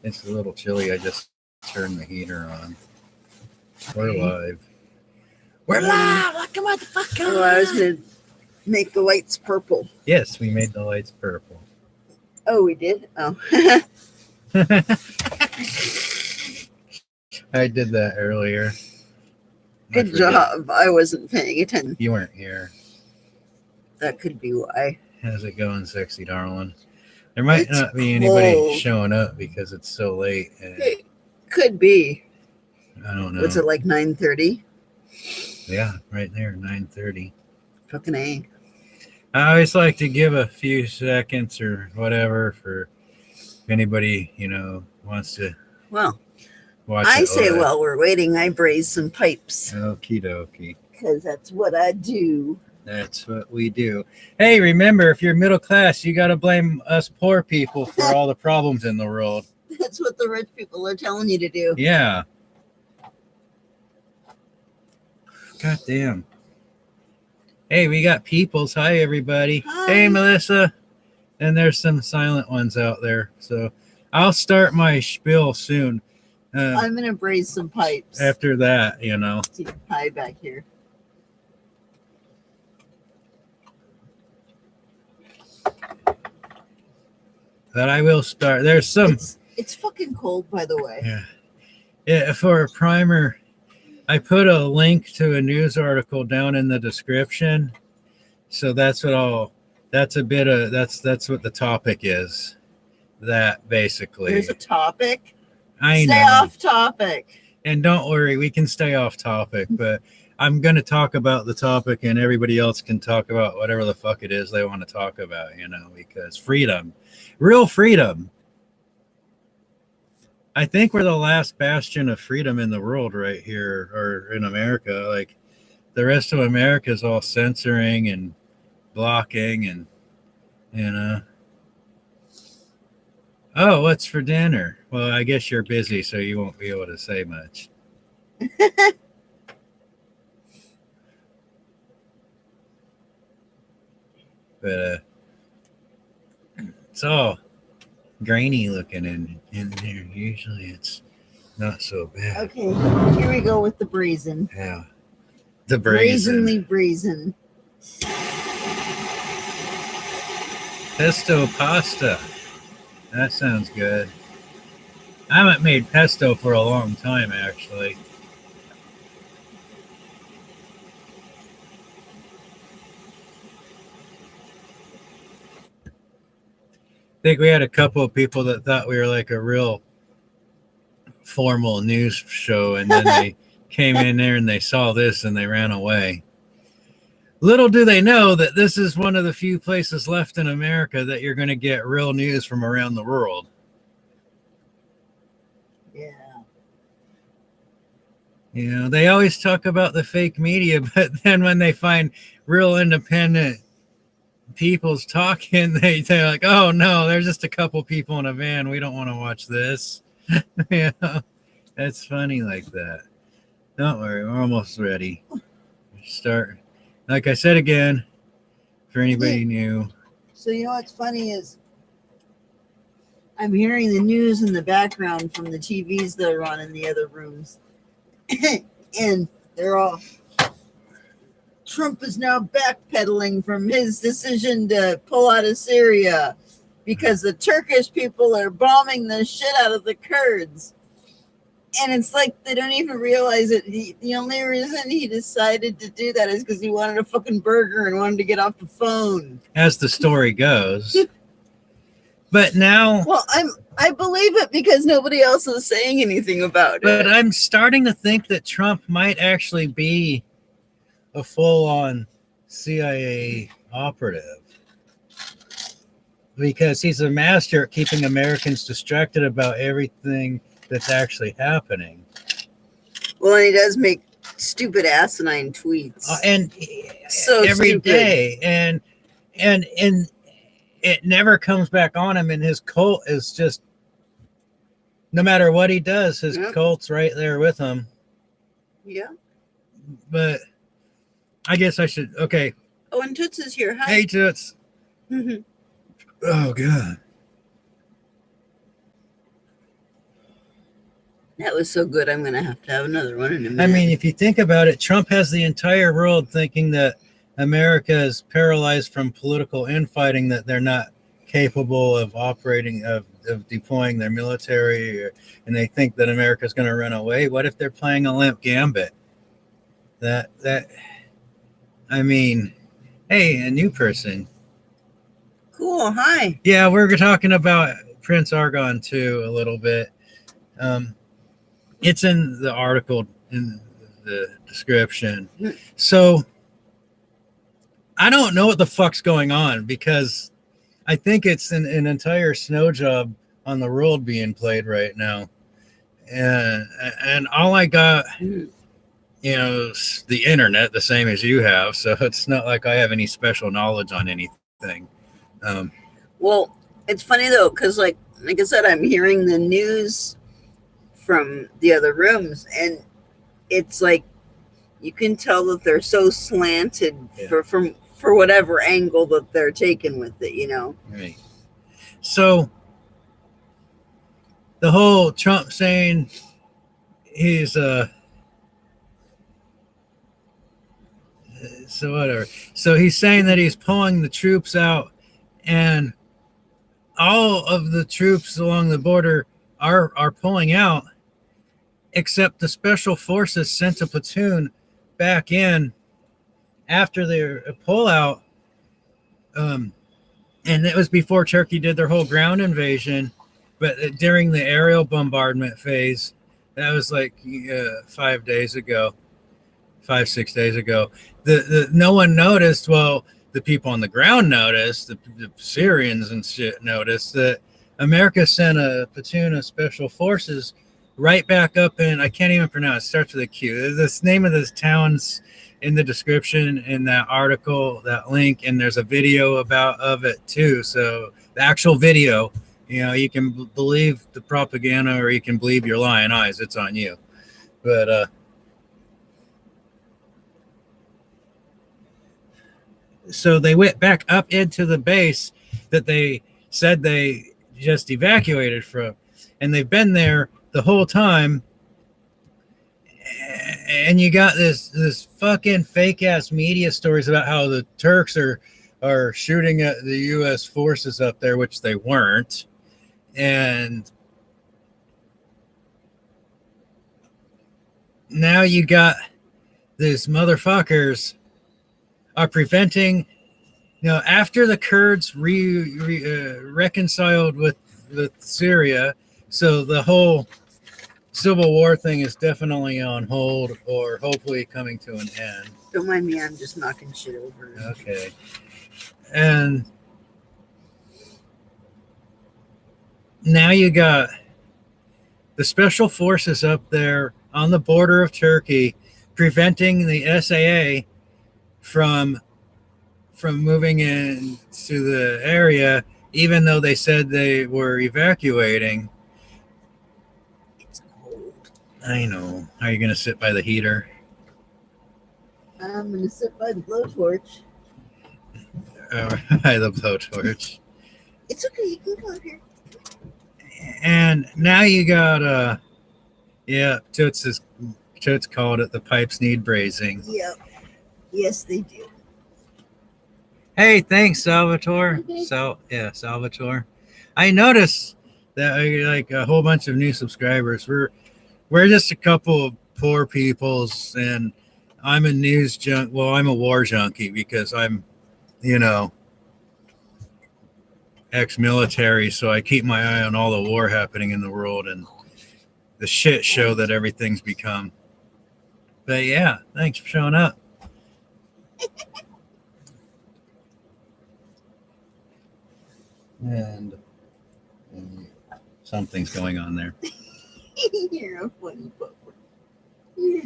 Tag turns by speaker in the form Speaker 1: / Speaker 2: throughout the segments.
Speaker 1: It's a little chilly. I just turned the heater on. We're
Speaker 2: Okay.
Speaker 1: live. We're live! Like a motherfucker!
Speaker 2: Oh, I was going to make the lights purple.
Speaker 1: Yes, we made the lights purple.
Speaker 2: Oh, we did? Oh.
Speaker 1: I did that earlier.
Speaker 2: Good job. I wasn't paying attention.
Speaker 1: You weren't here.
Speaker 2: That could be why.
Speaker 1: How's it going, sexy darling? There might not be anybody showing up because it's so late.
Speaker 2: It could be.
Speaker 1: I don't know.
Speaker 2: What's it, like 9:30?
Speaker 1: Yeah, right there, 9:30.
Speaker 2: Fucking A.
Speaker 1: I always like to give a few seconds or whatever for if anybody, wants to
Speaker 2: Well,
Speaker 1: watch
Speaker 2: I
Speaker 1: it
Speaker 2: say
Speaker 1: live.
Speaker 2: while we're waiting, I braise some pipes.
Speaker 1: Okie dokie.
Speaker 2: Because that's what I do.
Speaker 1: That's what we do. Hey, remember, if you're middle class, you got to blame us poor people for all the problems in the world.
Speaker 2: That's what the rich people are telling you to do.
Speaker 1: Yeah. God damn. Hey, we got peoples. Hi, everybody.
Speaker 2: Hi.
Speaker 1: Hey, Melissa. And there's some silent ones out there. So I'll start my spiel soon.
Speaker 2: I'm going to braise some pipes.
Speaker 1: After that,
Speaker 2: See the pie back here.
Speaker 1: But I will start. There's some.
Speaker 2: It's fucking cold, by the way.
Speaker 1: Yeah. For a primer, I put a link to a news article down in the description. So that's what that's what the topic is. That basically.
Speaker 2: There's a topic.
Speaker 1: I
Speaker 2: Stay
Speaker 1: know.
Speaker 2: off topic.
Speaker 1: And don't worry, we can stay off topic, but I'm going to talk about the topic and everybody else can talk about whatever the fuck it is they want to talk about, because freedom, real freedom. I think we're the last bastion of freedom in the world right here, or in America. Like the rest of America is all censoring and blocking and, Oh, what's for dinner? Well, I guess you're busy, so you won't be able to say much. But it's all grainy looking in there. Usually it's not so bad.
Speaker 2: Okay, here we go with the brazen.
Speaker 1: Yeah. The brazen.
Speaker 2: Brazenly brazen.
Speaker 1: Pesto pasta. That sounds good. I haven't made pesto for a long time, actually. I think we had a couple of people that thought we were like a real formal news show, and then they came in there and they saw this and they ran away. Little do they know that this is one of the few places left in America that you're going to get real news from around the world.
Speaker 2: Yeah.
Speaker 1: They always talk about the fake media, but then when they find real independent people's talking, they're like, oh no, there's just a couple people in a van. We don't want to watch this. That's funny like that. Don't worry, we're almost ready. Start. Like I said again, for anybody new.
Speaker 2: So what's funny is I'm hearing the news in the background from the TVs that are on in the other rooms. And they're all, Trump is now backpedaling from his decision to pull out of Syria because the Turkish people are bombing the shit out of the Kurds. And it's like they don't even realize it. The only reason he decided to do that is because he wanted a fucking burger and wanted to get off the phone.
Speaker 1: As the story goes. But now...
Speaker 2: Well, I believe it because nobody else is saying anything about it.
Speaker 1: But I'm starting to think that Trump might actually be a full-on CIA operative. Because he's a master at keeping Americans distracted about everything that's actually happening.
Speaker 2: Well, and he does make stupid asinine tweets.
Speaker 1: And
Speaker 2: so
Speaker 1: every
Speaker 2: stupid.
Speaker 1: day. And it never comes back on him, and his cult is just, no matter what he does, his cult's right there with him.
Speaker 2: Yeah.
Speaker 1: But I guess I should, okay.
Speaker 2: Oh, and Toots is here. Hi.
Speaker 1: Hey, Toots. Oh, God.
Speaker 2: That was so good. I'm going to have another one in a minute.
Speaker 1: I mean, if you think about it, Trump has the entire world thinking that America is paralyzed from political infighting, that they're not capable of operating, of deploying their military, and they think that America is going to run away. What if they're playing a limp gambit? I mean, hey, a new person.
Speaker 2: Cool. Hi.
Speaker 1: Yeah, we're talking about Prince Argon too a little bit. It's in the article in the description. So I don't know what the fuck's going on, because I think it's an entire snow job on the world being played right now. And all I got, is the internet, the same as you have. So it's not like I have any special knowledge on anything.
Speaker 2: Well, it's funny though, because like I said, I'm hearing the news from the other rooms, and it's like you can tell that they're so slanted for whatever angle that they're taking with it,
Speaker 1: Right. So the whole Trump saying he's so whatever. So he's saying that he's pulling the troops out, and all of the troops along the border are pulling out, except the special forces sent a platoon back in after their pullout. And it was before Turkey did their whole ground invasion, but during the aerial bombardment phase, that was like 5 days ago, 5-6 days ago. No one noticed. Well, the people on the ground noticed, the Syrians and shit noticed that America sent a platoon of special forces right back up in, I can't even pronounce, it starts with a Q. The name of this town's in the description in that article, that link, and there's a video of it too. So the actual video, you can believe the propaganda or you can believe your lying eyes. It's on you. But so they went back up into the base that they said they just evacuated from, and they've been there the whole time. And you got this fucking fake ass media stories about how the Turks are shooting at the U.S. forces up there, which they weren't. And now you got these motherfuckers are preventing, after the Kurds reconciled with Syria, so the whole Civil War thing is definitely on hold, or hopefully coming to an end.
Speaker 2: Don't mind me, I'm just knocking shit over.
Speaker 1: Okay. And now you got the special forces up there on the border of Turkey preventing the SAA from moving into the area, even though they said they were evacuating. I know. Are you going to sit by the heater?
Speaker 2: I'm going to sit by the blowtorch.
Speaker 1: By the blowtorch.
Speaker 2: It's okay. You can come here.
Speaker 1: And now you got, Toots called it the pipes need brazing.
Speaker 2: Yep. Yes, they do.
Speaker 1: Hey, thanks, Salvatore.
Speaker 2: Okay.
Speaker 1: Salvatore. I noticed that like a whole bunch of new subscribers. We're just a couple of poor peoples, and I'm a news junk. Well, I'm a war junkie because I'm, ex-military, so I keep my eye on all the war happening in the world and the shit show that everything's become. But yeah, thanks for showing up. And something's going on there.
Speaker 2: You're a funny booger.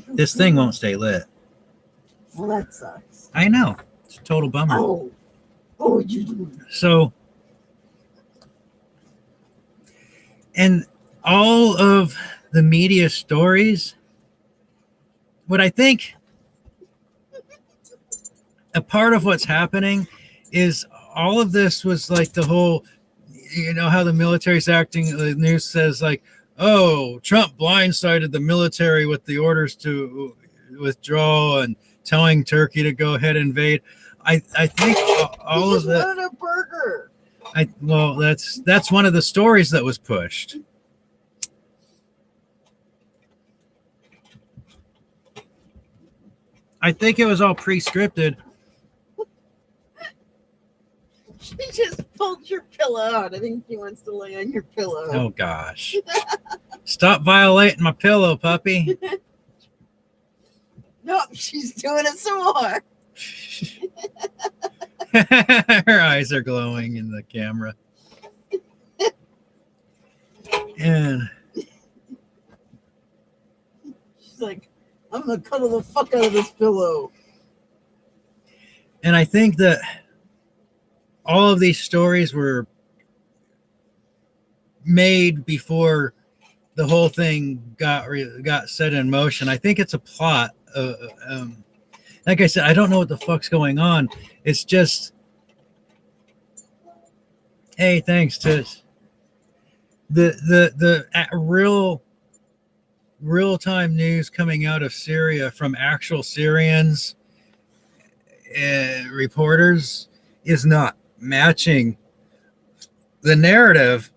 Speaker 1: This thing won't stay lit.
Speaker 2: Well, that sucks.
Speaker 1: I know. It's a total bummer.
Speaker 2: Oh, what you doing?
Speaker 1: So, and all of the media stories, what I think a part of what's happening is all of this was like the whole, how the military's acting. The news says like, oh, Trump blindsided the military with the orders to withdraw and telling Turkey to go ahead and invade. I think all
Speaker 2: He
Speaker 1: of
Speaker 2: just
Speaker 1: that.
Speaker 2: wanted a burger.
Speaker 1: Well, that's one of the stories that was pushed. I think it was all pre-scripted.
Speaker 2: She just pulled your pillow out. I think she wants to lay on your pillow.
Speaker 1: Oh gosh. Stop violating my pillow, puppy.
Speaker 2: Nope, she's doing it some more.
Speaker 1: Her eyes are glowing in the camera. And
Speaker 2: She's like, I'm gonna cuddle the fuck out of this pillow.
Speaker 1: I think that all of these stories were made before the whole thing got set in motion. I think it's a plot. Like I said, I don't know what the fuck's going on. It's just, hey, thanks to the real time news coming out of Syria from actual Syrians, reporters, is not matching the narrative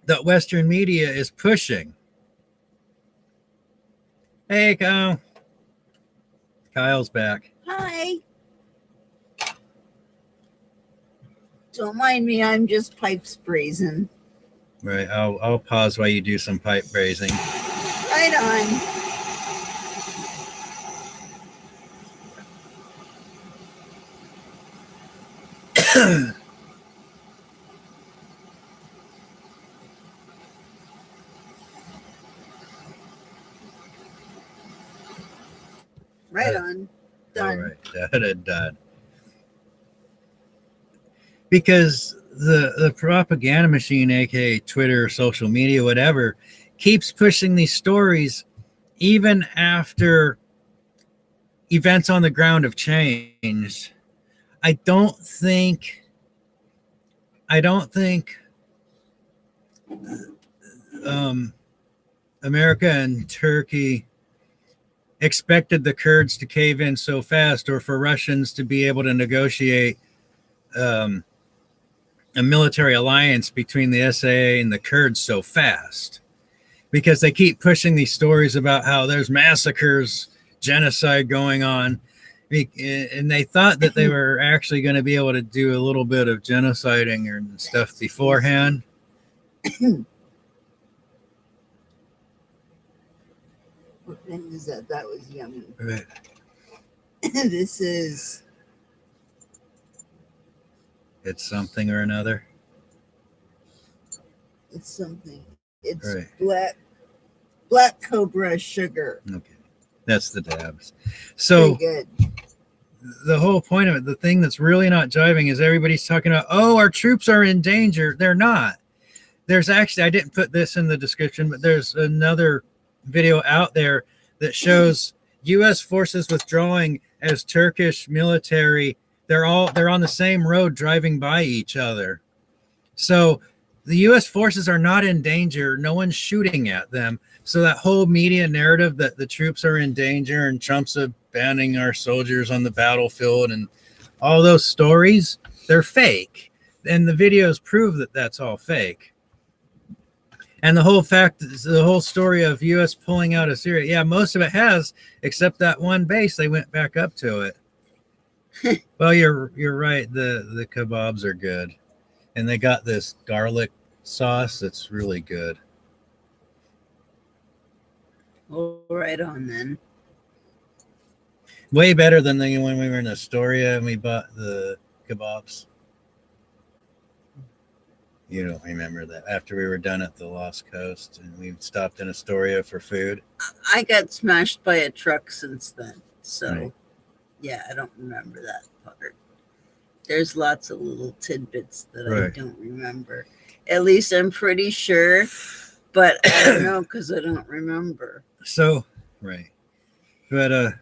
Speaker 1: that Western media is pushing. Hey, Kyle. Kyle's back.
Speaker 2: Hi. Don't mind me, I'm just pipes braising.
Speaker 1: Right, I'll pause while you do some pipe braising.
Speaker 2: Right on. Right on. Done.
Speaker 1: All right, done. Because the propaganda machine, aka Twitter, social media, whatever, keeps pushing these stories even after events on the ground have changed. I don't think America and Turkey expected the Kurds to cave in so fast, or for Russians to be able to negotiate a military alliance between the SAA and the Kurds so fast, because they keep pushing these stories about how there's massacres, genocide going on, and they thought that they were actually going to be able to do a little bit of genociding and stuff beforehand.
Speaker 2: What thing is that? That was yummy.
Speaker 1: Right.
Speaker 2: This is
Speaker 1: It's something or another.
Speaker 2: it's something. It's
Speaker 1: Right.
Speaker 2: black cobra sugar.
Speaker 1: Okay, that's the dabs. So
Speaker 2: Pretty good.
Speaker 1: the whole point of it, the thing that's really not jiving, is everybody's talking about, oh, our troops are in danger. They're not. There's actually, I didn't put this in the description, but there's another video out there that shows U.S. forces withdrawing as Turkish military. They're on the same road driving by each other. So the U.S. forces are not in danger. No one's shooting at them. So that whole media narrative that the troops are in danger and Trump's abandoning our soldiers on the battlefield and all those stories, they're fake. And the videos prove that that's all fake. And the whole story of U.S. pulling out of Syria, yeah, most of it has, except that one base. They went back up to it. Well, you're right. The kebabs are good, and they got this garlic sauce that's really good.
Speaker 2: Well, right on then.
Speaker 1: Way better than when we were in Astoria and we bought the kebabs. You don't remember that, after we were done at the Lost Coast and we stopped in Astoria for food.
Speaker 2: I got smashed by a truck since then. So,
Speaker 1: Right.
Speaker 2: yeah, I don't remember that part. There's lots of little tidbits that I
Speaker 1: Right.
Speaker 2: don't remember. At least I'm pretty sure, but I don't know because I don't remember.
Speaker 1: So, right. But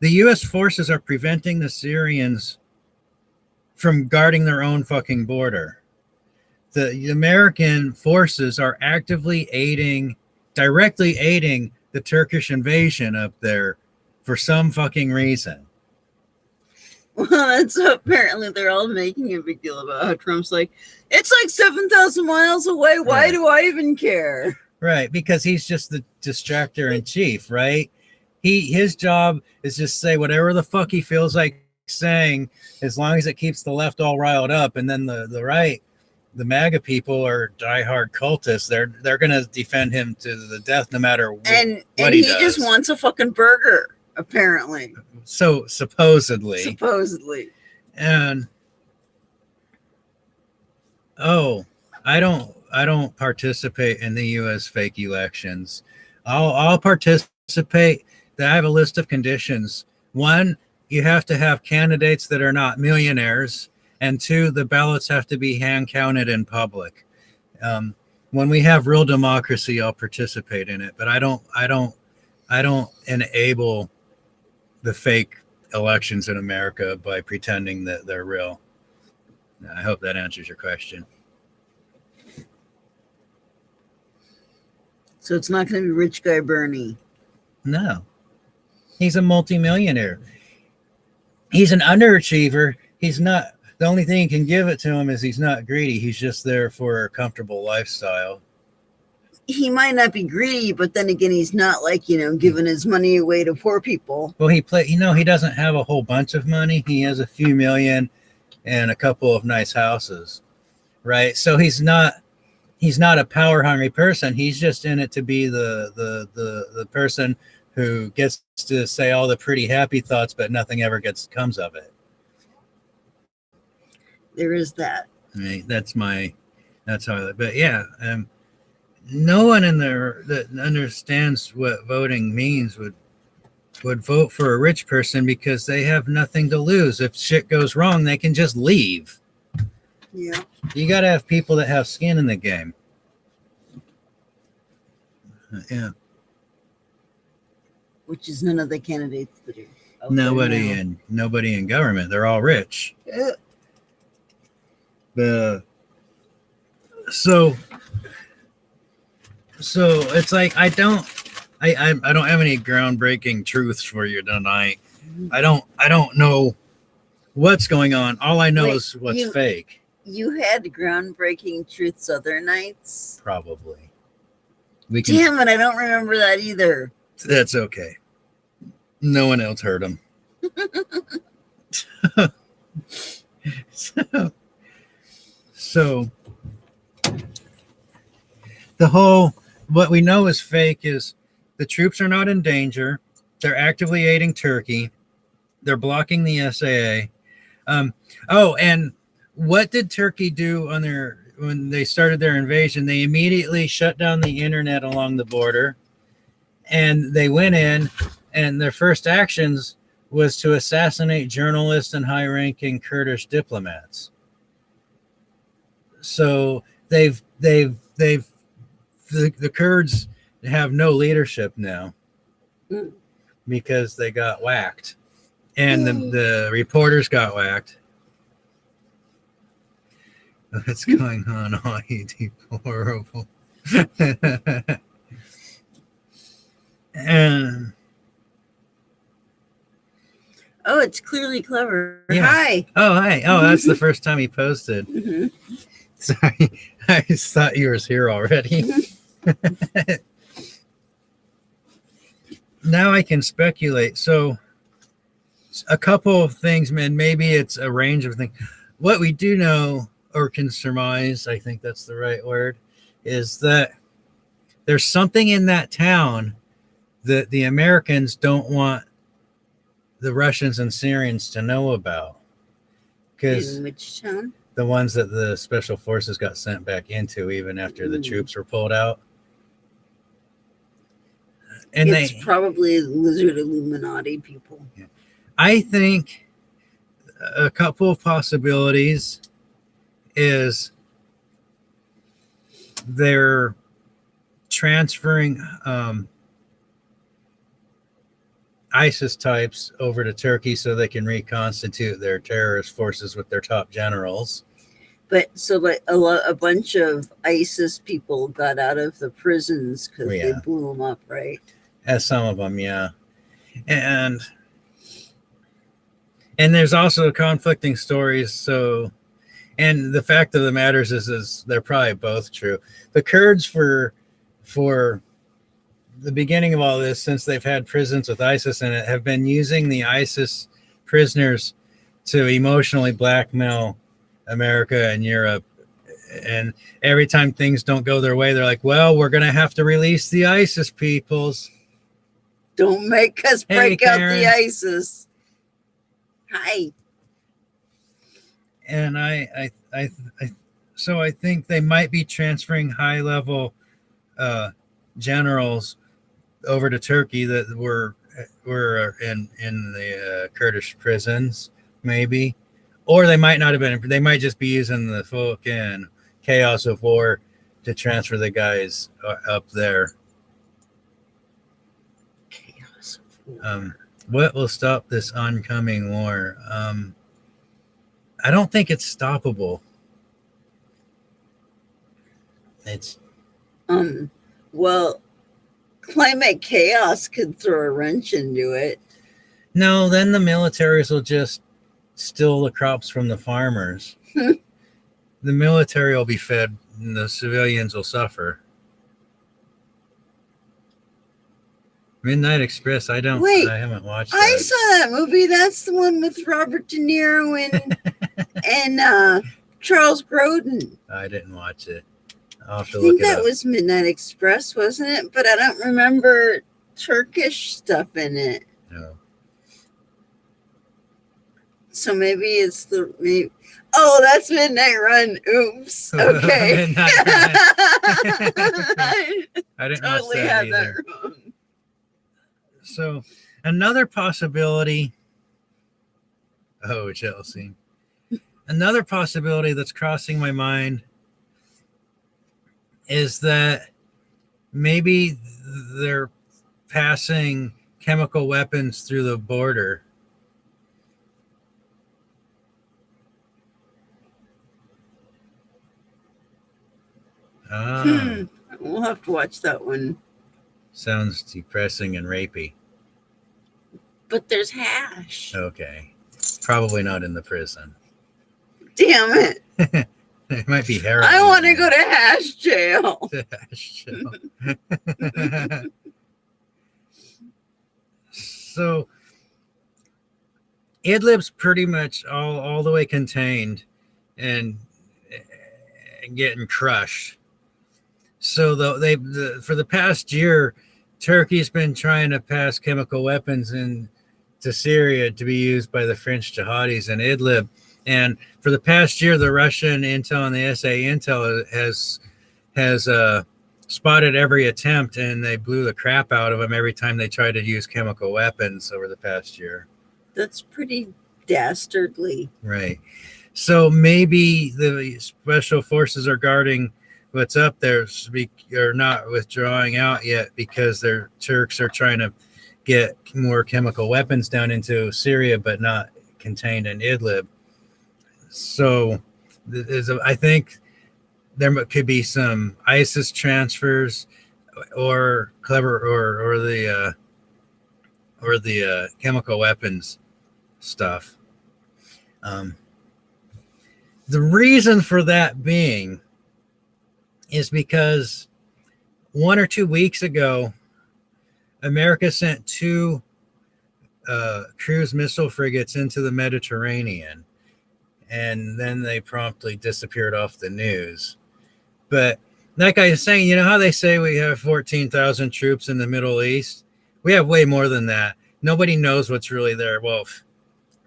Speaker 1: the U.S. forces are preventing the Syrians from guarding their own fucking border. the American forces are directly aiding the Turkish invasion up there for some fucking reason.
Speaker 2: Well, that's apparently they're all making a big deal about how Trump's like, it's like 7,000 miles away. Why
Speaker 1: Right.
Speaker 2: do I even care?
Speaker 1: Right, because he's just the distractor in chief, right? His job is just say whatever the fuck he feels like saying, as long as it keeps the left all riled up, and then the right, the MAGA people are diehard cultists. They're gonna defend him to the death, no matter what
Speaker 2: And
Speaker 1: he
Speaker 2: he
Speaker 1: does.
Speaker 2: just wants a fucking burger, apparently.
Speaker 1: So supposedly, and I don't participate in the U.S. fake elections. I'll participate. I have a list of conditions. One, you have to have candidates that are not millionaires, and two, the ballots have to be hand counted in public. When we have real democracy, I'll participate in it. But I don't enable the fake elections in America by pretending that they're real. I hope that answers your question.
Speaker 2: So it's not going to be rich guy Bernie.
Speaker 1: No, he's a multimillionaire. He's an underachiever. He's not. The only thing you can give it to him is he's not greedy. He's just there for a comfortable lifestyle.
Speaker 2: He might not be greedy, but then again, he's not like, giving his money away to poor people.
Speaker 1: Well, he doesn't have a whole bunch of money. He has a few million and a couple of nice houses, right? So he's not a power hungry person. He's just in it to be the person who gets to say all the pretty happy thoughts, but nothing ever comes of it.
Speaker 2: There is that.
Speaker 1: Right? That's how. But yeah, no one in there that understands what voting means would vote for a rich person because they have nothing to lose. If shit goes wrong, they can just leave.
Speaker 2: Yeah.
Speaker 1: You got to have people that have skin in the game. Yeah.
Speaker 2: Which is none of the candidates that are.
Speaker 1: Nobody in government. They're all rich.
Speaker 2: Yeah.
Speaker 1: So it's like I don't have any groundbreaking truths for you tonight. I don't know what's going on. All I know is what's fake.
Speaker 2: You had groundbreaking truths other nights?
Speaker 1: Probably.
Speaker 2: Damn it, I don't remember that either.
Speaker 1: That's okay. No one else heard them. So what we know is fake is the troops are not in danger. They're actively aiding Turkey. They're blocking the SAA. And what did Turkey do when they started their invasion? They immediately shut down the internet along the border, and they went in, and their first actions was to assassinate journalists and high-ranking Kurdish diplomats. So the Kurds have no leadership now because they got whacked, and the reporters got whacked. What's going on? Oh, horrible. And
Speaker 2: it's clearly clever.
Speaker 1: Yeah.
Speaker 2: Hi.
Speaker 1: Oh, hi. Oh, that's the first time he posted.
Speaker 2: Mm-hmm.
Speaker 1: Sorry, I just thought you were here already. Now I can speculate. So a couple of things, man, maybe it's a range of things. What we do know, or can surmise, I think that's the right word, is that there's something in that town that the Americans don't want the Russians and Syrians to know about. Because
Speaker 2: In which town?
Speaker 1: the ones that the special forces got sent back into even after the troops were pulled out. And
Speaker 2: it's probably lizard Illuminati people.
Speaker 1: I think a couple of possibilities is they're transferring ISIS types over to Turkey so they can reconstitute their terrorist forces with their top generals.
Speaker 2: But so like a bunch of ISIS people got out of the prisons because they
Speaker 1: Yeah.
Speaker 2: blew them up, right?
Speaker 1: As some of them, yeah. And there's also conflicting stories. So, and the fact of the matter is they're probably both true. The Kurds for the beginning of all this, since they've had prisons with ISIS in it, have been using the ISIS prisoners to emotionally blackmail America and Europe. And every time things don't go their way, they're like, well, we're going to have to release the ISIS peoples.
Speaker 2: Don't make us
Speaker 1: Hey,
Speaker 2: break out
Speaker 1: Karen.
Speaker 2: the ISIS. Hi.
Speaker 1: And so I think they might be transferring high level generals over to Turkey that were in the Kurdish prisons, maybe, or they might not have been. They might just be using the fucking chaos of war to transfer the guys up there.
Speaker 2: Chaos of war.
Speaker 1: What will stop this oncoming war? I don't think it's stoppable. It's
Speaker 2: Well, climate chaos could throw a wrench into it.
Speaker 1: no, then the militaries will just steal the crops from the farmers. The military will be fed and the civilians will suffer. Midnight Express, I haven't watched that.
Speaker 2: I saw that movie. That's the one with Robert De Niro and Charles Grodin.
Speaker 1: I didn't watch it. I'll have to
Speaker 2: I
Speaker 1: look
Speaker 2: think
Speaker 1: it
Speaker 2: that
Speaker 1: up.
Speaker 2: was Midnight Express, wasn't it? But I don't remember Turkish stuff in it.
Speaker 1: No.
Speaker 2: So maybe it's maybe. Oh, that's Midnight Run. Oops. Okay.
Speaker 1: Midnight Run.
Speaker 2: I
Speaker 1: I didn't
Speaker 2: totally
Speaker 1: watch that
Speaker 2: had
Speaker 1: either.
Speaker 2: that wrong.
Speaker 1: So another possibility. Oh, Chelsea. Another possibility that's crossing my mind is that maybe they're passing chemical weapons through the border. Oh,
Speaker 2: We'll have to watch that one.
Speaker 1: sounds depressing and rapey.
Speaker 2: But there's hash.
Speaker 1: Okay. Probably not in the prison.
Speaker 2: Damn it.
Speaker 1: It might be heroin.
Speaker 2: I want to go to hash jail.
Speaker 1: So Idlib's pretty much all the way contained and getting crushed. So for the past year, Turkey's been trying to pass chemical weapons into Syria to be used by the French jihadis in Idlib. And for the past year, the Russian intel and the SA intel has spotted every attempt, and they blew the crap out of them every time they tried to use chemical weapons over the past year.
Speaker 2: That's pretty dastardly.
Speaker 1: Right. So maybe the special forces are guarding what's up there, are not withdrawing out yet because their Turks are trying to get more chemical weapons down into Syria, but not contained in Idlib. So I think there could be some ISIS transfers or the chemical weapons stuff. The reason for that being is because 1 or 2 weeks ago, America sent 2 cruise missile frigates into the Mediterranean, and then they promptly disappeared off the news. But that guy is saying, you know how they say we have 14,000 troops in the Middle East? We have way more than that. Nobody knows what's really there. Well,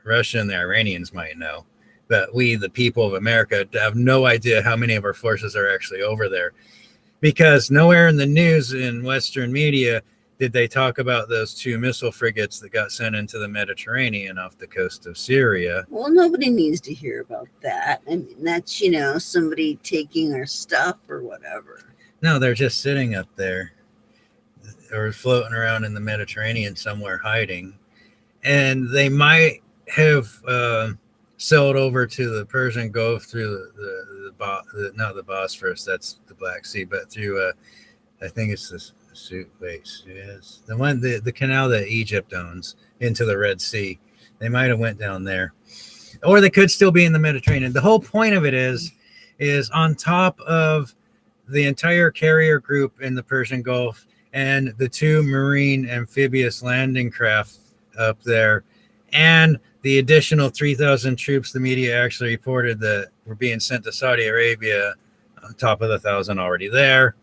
Speaker 1: Russia and the Iranians might know, but we, the people of America, have no idea how many of our forces are actually over there, because nowhere in the news in Western media did they talk about those 2 missile frigates that got sent into the Mediterranean off the coast of Syria.
Speaker 2: Well, nobody needs to hear about that. I mean, that's, somebody taking our stuff or whatever.
Speaker 1: No, they're just sitting up there or floating around in the Mediterranean somewhere hiding. And they might have sailed over to the Persian Gulf through not the Bosphorus, that's the Black Sea, but through I think it's the Suez, the canal that Egypt owns into the Red Sea. They might have went down there, or they could still be in the Mediterranean. The whole point of it is on top of the entire carrier group in the Persian Gulf and the 2 marine amphibious landing craft up there, and the additional 3,000 troops the media actually reported that were being sent to Saudi Arabia on top of the 1,000 already there.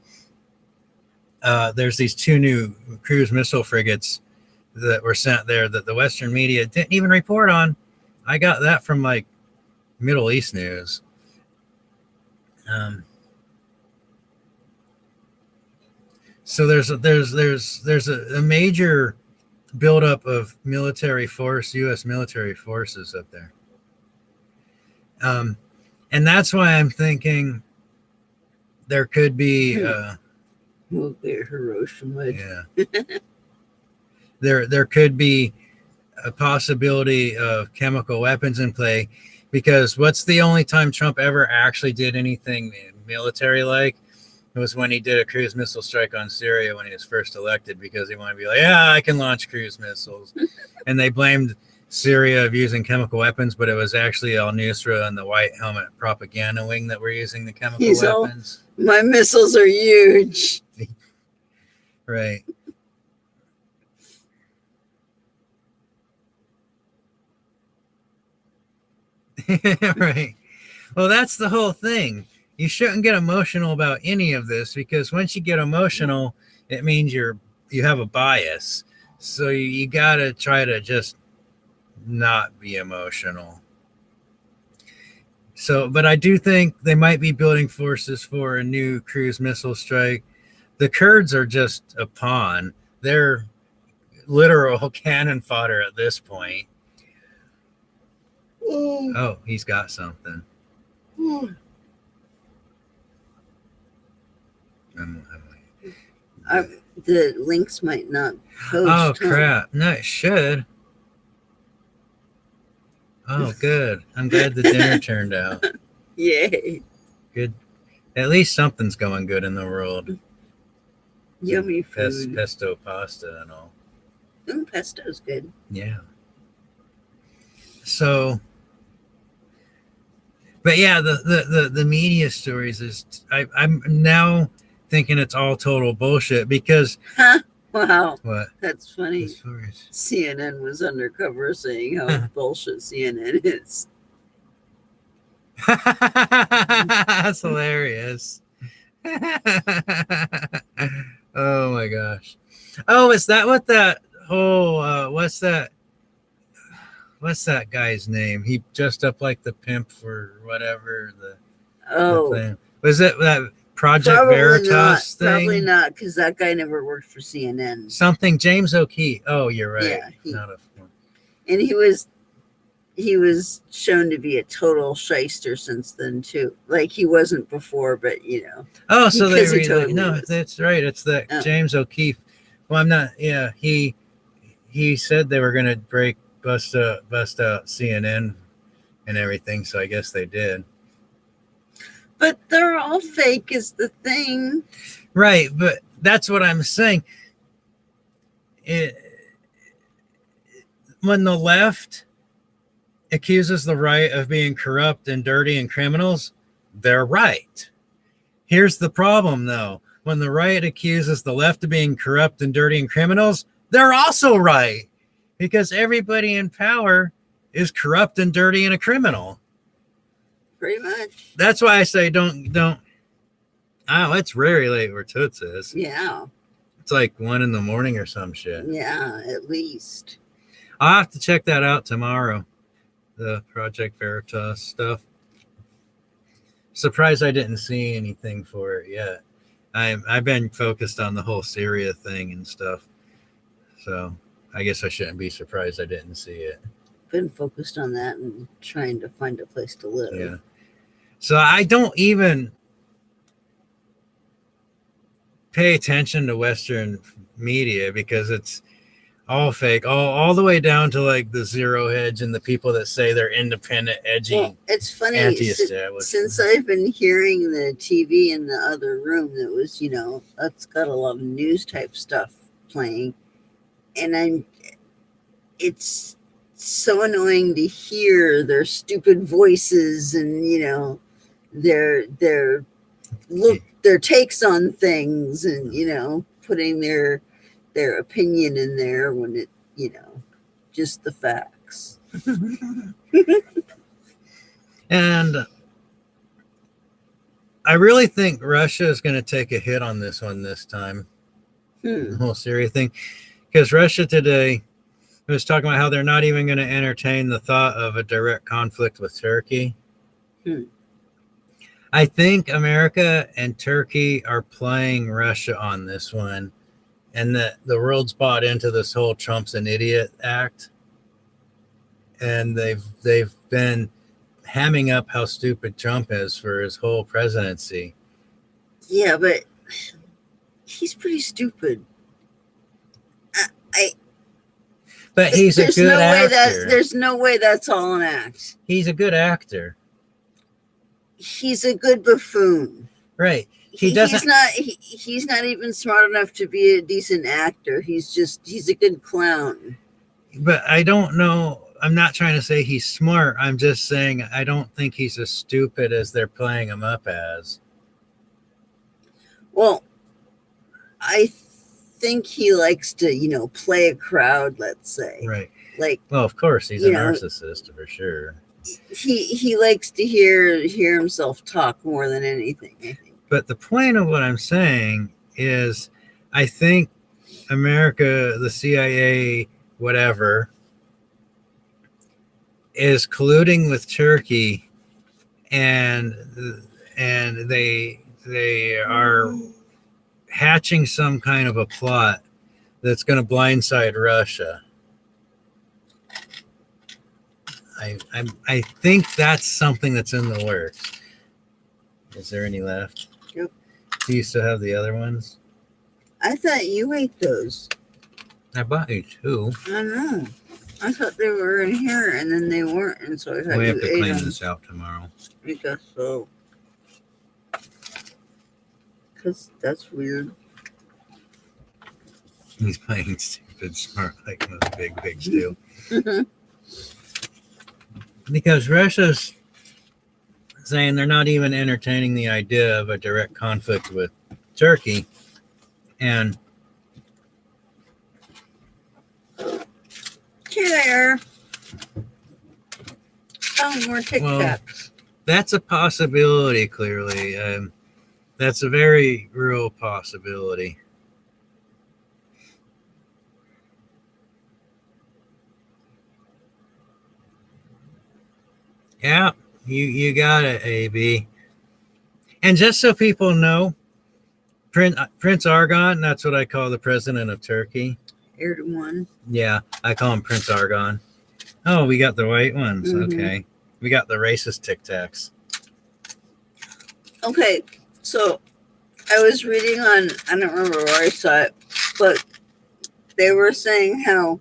Speaker 1: There's these 2 new cruise missile frigates that were sent there that the Western media didn't even report on. I got that from like Middle East news. So there's a major buildup of military force, U.S. military forces up there. And that's why I'm thinking there could be
Speaker 2: nuclear Hiroshima.
Speaker 1: Yeah. There could be a possibility of chemical weapons in play, because what's the only time Trump ever actually did anything military like? It was when he did a cruise missile strike on Syria when he was first elected, because he wanted to be like, yeah, I can launch cruise missiles. And they blamed Syria of using chemical weapons, but it was actually al-Nusra and the White Helmet propaganda wing that were using the chemical weapons.
Speaker 2: My missiles are huge.
Speaker 1: Right. Right. Well, that's the whole thing. You shouldn't get emotional about any of this, because once you get emotional, it means you have a bias. So you got to try to just not be emotional. So, but I do think they might be building forces for a new cruise missile strike. The Kurds are just a pawn. They're literal cannon fodder at this point. Oh, he's got something.
Speaker 2: The links might not post.
Speaker 1: Oh, crap. No, it should. Oh, good. I'm glad the dinner turned out.
Speaker 2: Yay.
Speaker 1: Good. At least something's going good in the world.
Speaker 2: Yummy food.
Speaker 1: Pesto pasta and all.
Speaker 2: Pesto's good.
Speaker 1: Yeah. So, but yeah, the media stories is I'm now thinking it's all total bullshit, because
Speaker 2: Wow.
Speaker 1: What?
Speaker 2: That's funny. CNN was undercover saying how bullshit CNN is.
Speaker 1: That's hilarious. Oh my gosh. Oh, is that what that whole what's that guy's name? He dressed up like the pimp for whatever the thing. Was it that Project
Speaker 2: Probably
Speaker 1: Veritas thing?
Speaker 2: Probably not, because that guy never worked for CNN.
Speaker 1: Something James O'Keefe. Oh, you're right.
Speaker 2: Yeah, and he was shown to be a total shyster since then too. Like he wasn't before, but you know.
Speaker 1: Oh, so they really
Speaker 2: totally
Speaker 1: no,
Speaker 2: was.
Speaker 1: That's right. It's that James O'Keefe. Well, I'm not. Yeah, he said they were gonna bust out CNN and everything. So I guess they did.
Speaker 2: But they're all fake is the thing.
Speaker 1: Right, but that's what I'm saying. When the left accuses the right of being corrupt and dirty and criminals, they're right. Here's the problem, though. When the right accuses the left of being corrupt and dirty and criminals, they're also right. Because everybody in power is corrupt and dirty and a criminal.
Speaker 2: Pretty much.
Speaker 1: That's why I say don't. Oh, it's very late where Toots is.
Speaker 2: Yeah.
Speaker 1: It's like 1 a.m. or some shit.
Speaker 2: Yeah, at least.
Speaker 1: I'll have to check that out tomorrow. The Project Veritas stuff. Surprised I didn't see anything for it yet. I've been focused on the whole Syria thing and stuff. So I guess I shouldn't be surprised I didn't see it.
Speaker 2: Been focused on that and trying to find a place to live.
Speaker 1: Yeah. So I don't even pay attention to Western media, because it's all fake, all the way down to like the zero hedge and the people that say they're independent, edgy,
Speaker 2: Well, it's funny
Speaker 1: anti-establishment.
Speaker 2: since I've been hearing the TV in the other room that was, that's got a lot of news type stuff playing, and it's so annoying to hear their stupid voices and their their takes on things and putting their opinion in there when it just the facts.
Speaker 1: And I really think Russia is going to take a hit on this one this time. The whole Syria thing, because Russia today was talking about how they're not even going to entertain the thought of a direct conflict with Turkey. I think America and Turkey are playing Russia on this one, and that the world's bought into this whole Trump's an idiot act, and they've been hamming up how stupid Trump is for his whole presidency.
Speaker 2: Yeah, but he's pretty stupid.
Speaker 1: But he's a good actor.
Speaker 2: There's no way that's all an act.
Speaker 1: He's a good actor.
Speaker 2: He's a good buffoon.
Speaker 1: Right.
Speaker 2: He's not even smart enough to be a decent actor. He's a good clown.
Speaker 1: But I don't know. I'm not trying to say he's smart. I'm just saying I don't think he's as stupid as they're playing him up as.
Speaker 2: Well, I think he likes to, play a crowd, let's say.
Speaker 1: Right.
Speaker 2: Like,
Speaker 1: well, of course, he's a narcissist for sure.
Speaker 2: He likes to hear himself talk more than anything, I think.
Speaker 1: But the point of what I'm saying is I think America, the CIA, whatever, is colluding with Turkey, and they are hatching some kind of a plot that's going to blindside Russia. I think that's something that's in the works. Is there any left?
Speaker 2: Yep.
Speaker 1: Do you still have the other ones?
Speaker 2: I thought you ate those.
Speaker 1: I bought you two.
Speaker 2: I know. I thought they were in here, and then they weren't, and so I thought
Speaker 1: we
Speaker 2: you
Speaker 1: have to
Speaker 2: ate
Speaker 1: clean
Speaker 2: them.
Speaker 1: this out tomorrow.
Speaker 2: I guess so. Because that's weird.
Speaker 1: He's playing stupid smart like most big pigs do. Because Russia's saying they're not even entertaining the idea of a direct conflict with Turkey. And
Speaker 2: Here. Oh, more Tic Tacs.
Speaker 1: well, that's a possibility, clearly. That's a very real possibility. Yeah, you got it, AB. And just so people know, Prince Argon, that's what I call the president of Turkey.
Speaker 2: Erdogan.
Speaker 1: Yeah, I call him Prince Argon. Oh, we got the white ones.
Speaker 2: Mm-hmm.
Speaker 1: Okay. We got the racist Tic Tacs.
Speaker 2: Okay, so I was reading on, I don't remember where I saw it, but they were saying how,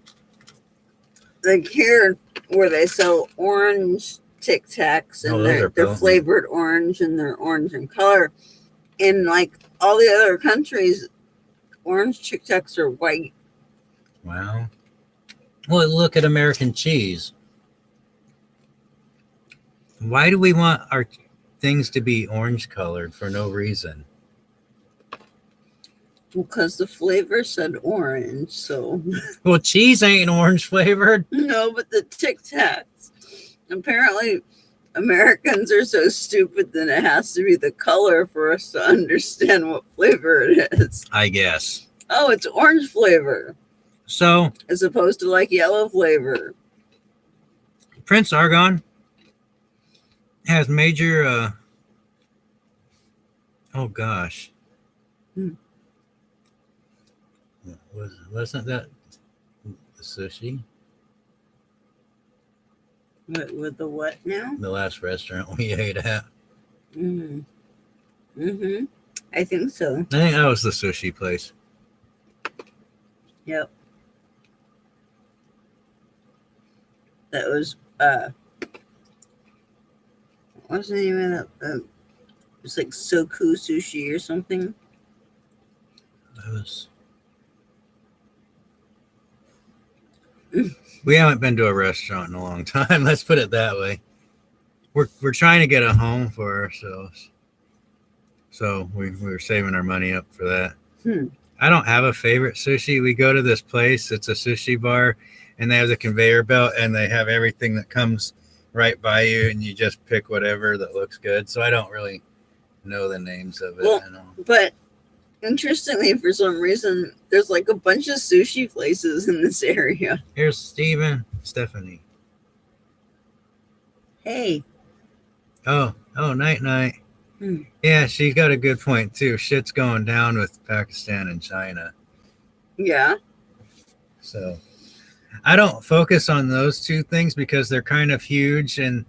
Speaker 2: like here, where they sell orange Tic Tacs, and they're flavored orange, and they're orange in color. In like all the other countries, orange Tic Tacs are white.
Speaker 1: Wow. Well, look at American cheese. Why do we want our things to be orange colored for no reason?
Speaker 2: Because the flavor said orange, so.
Speaker 1: Well, cheese ain't orange flavored.
Speaker 2: No, but the Tic Tacs. Apparently, Americans are so stupid that it has to be the color for us to understand what flavor it is.
Speaker 1: I guess.
Speaker 2: Oh, it's orange flavor.
Speaker 1: So,
Speaker 2: as opposed to like yellow flavor.
Speaker 1: Prince Argon has major, oh gosh. Wasn't that the sushi?
Speaker 2: With the what now?
Speaker 1: The last restaurant we ate at.
Speaker 2: Mm-hmm. Mm-hmm. I think so.
Speaker 1: I think that was the sushi place.
Speaker 2: Yep. that was what's the name of that? It's like Soku Sushi or something.
Speaker 1: We haven't been to a restaurant in a long time. Let's put it that way. We're trying to get a home for ourselves, so we're saving our money up for that. I don't have a favorite sushi. We go to this place. It's a sushi bar, and they have the conveyor belt, and they have everything that comes right by you, and you just pick whatever that looks good. So I don't really know the names of it.
Speaker 2: Well, but interestingly, for some reason, there's like a bunch of sushi places in this area.
Speaker 1: Here's Stephanie.
Speaker 2: Hey.
Speaker 1: Oh, night. Yeah, she got a good point too. Shit's going down with Pakistan and China.
Speaker 2: Yeah.
Speaker 1: So I don't focus on those two things because they're kind of huge, and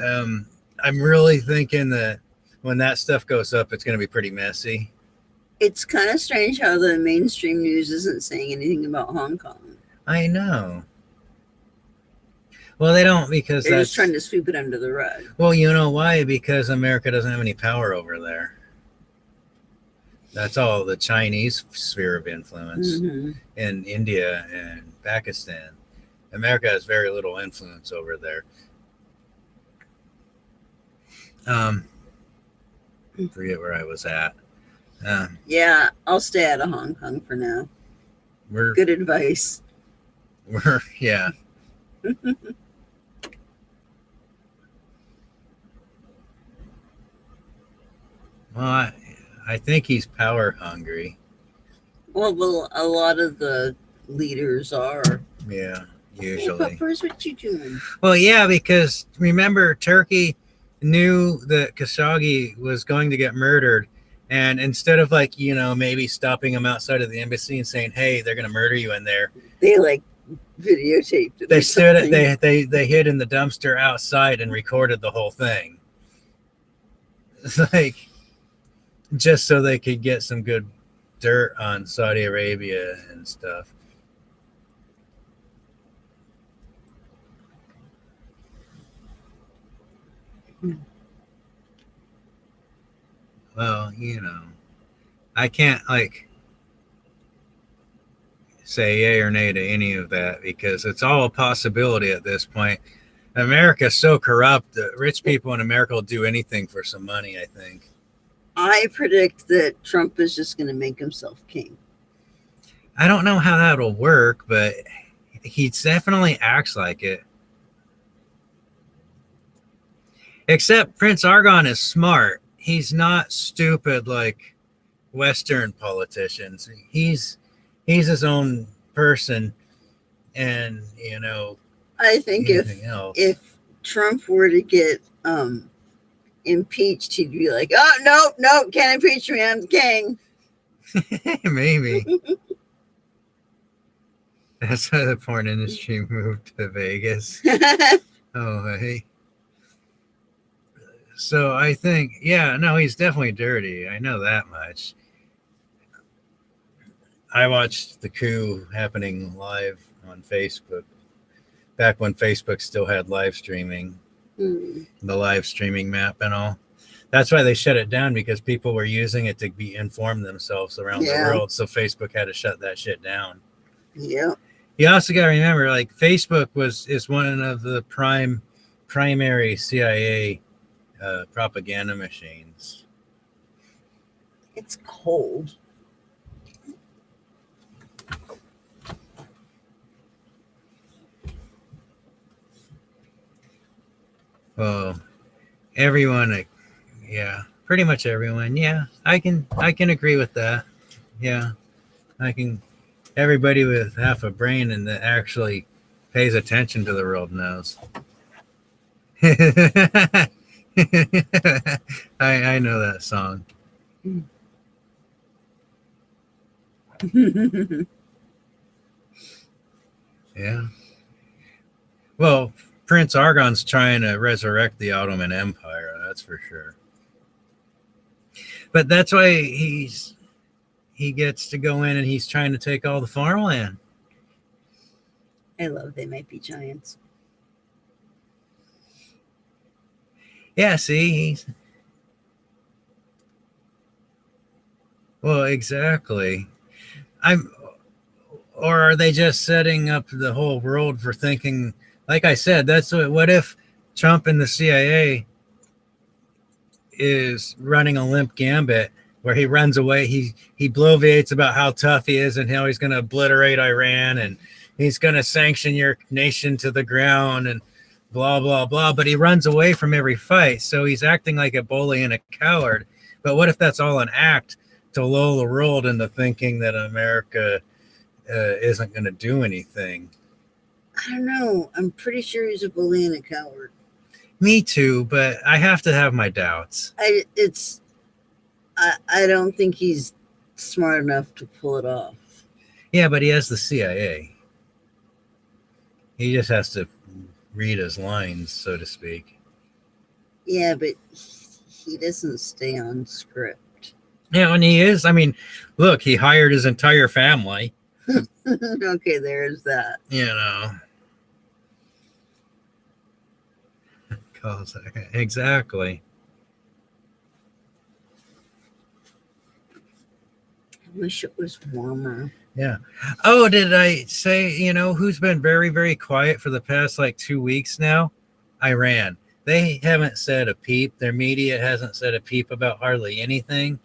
Speaker 1: I'm really thinking that when that stuff goes up, it's going to be pretty messy.
Speaker 2: It's kind of strange how the mainstream news isn't saying anything about Hong Kong.
Speaker 1: I know. Well, they don't, because
Speaker 2: they're just trying to sweep it under the rug.
Speaker 1: Well, you know why? Because America doesn't have any power over there. That's all the Chinese sphere of influence in India and Pakistan. America has very little influence over there. Forget where I was at.
Speaker 2: Yeah, I'll stay out of Hong Kong for now. Good advice.
Speaker 1: Yeah. Well, I think he's power hungry.
Speaker 2: Well, a lot of the leaders are.
Speaker 1: Yeah, usually.
Speaker 2: Hey, Peppers, what you doing?
Speaker 1: Well, yeah, because remember, Turkey knew that Khashoggi was going to get murdered, and instead of maybe stopping him outside of the embassy and saying, "Hey, they're going to murder you in there,"
Speaker 2: they videotaped it.
Speaker 1: They stood it. They hid in the dumpster outside and recorded the whole thing. It's like, just so they could get some good dirt on Saudi Arabia and stuff. Well, I can't say yay or nay to any of that because it's all a possibility at this point. America's so corrupt that rich people in America will do anything for some money, I think.
Speaker 2: I predict that Trump is just going to make himself king.
Speaker 1: I don't know how that'll work, but he definitely acts like it. Except Prince Argon is smart. He's not stupid like Western politicians. He's his own person, and
Speaker 2: I think if Trump were to get impeached, he'd be like, "Oh no, can't impeach me. I'm the king."
Speaker 1: Maybe. That's why the porn industry moved to Vegas. Oh, hey. So I think, he's definitely dirty. I know that much. I watched the coup happening live on Facebook, back when Facebook still had live streaming, the live streaming map and all. That's why they shut it down, because people were using it to inform themselves around the world. So Facebook had to shut that shit down.
Speaker 2: Yeah.
Speaker 1: You also got to remember, Facebook is one of the primary CIA propaganda machines.
Speaker 2: It's cold.
Speaker 1: Well, everyone, pretty much everyone. Yeah, I can agree with that. Yeah, everybody with half a brain and that actually pays attention to the world knows. I know that song. Yeah. Well, Prince Argon's trying to resurrect the Ottoman Empire, that's for sure. But that's why he gets to go in and he's trying to take all the farmland.
Speaker 2: I love They Might Be Giants.
Speaker 1: Yeah, see, well, exactly. I'm, or are they just setting up the whole world for thinking? Like I said, that's what if Trump and the CIA is running a limp gambit where he runs away. He bloviates about how tough he is and how he's going to obliterate Iran and he's going to sanction your nation to the ground and blah blah blah. But he runs away from every fight, so he's acting like a bully and a coward. But what if that's all an act to lull the world into thinking that America isn't going to do anything?
Speaker 2: I don't know. I'm pretty sure he's a bully and a coward.
Speaker 1: Me too, but I have to have my doubts.
Speaker 2: I don't think he's smart enough to pull it off.
Speaker 1: Yeah, but he has the CIA. He just has to read his lines, so to speak.
Speaker 2: Yeah, but he doesn't stay on script.
Speaker 1: Yeah, and he is. I mean, look, he hired his entire family.
Speaker 2: Okay, there's that.
Speaker 1: You know. Exactly.
Speaker 2: I wish it was warmer.
Speaker 1: Yeah. Oh, did I say, who's been very, very quiet for the past like 2 weeks now? Iran. They haven't said a peep. Their media hasn't said a peep about hardly anything.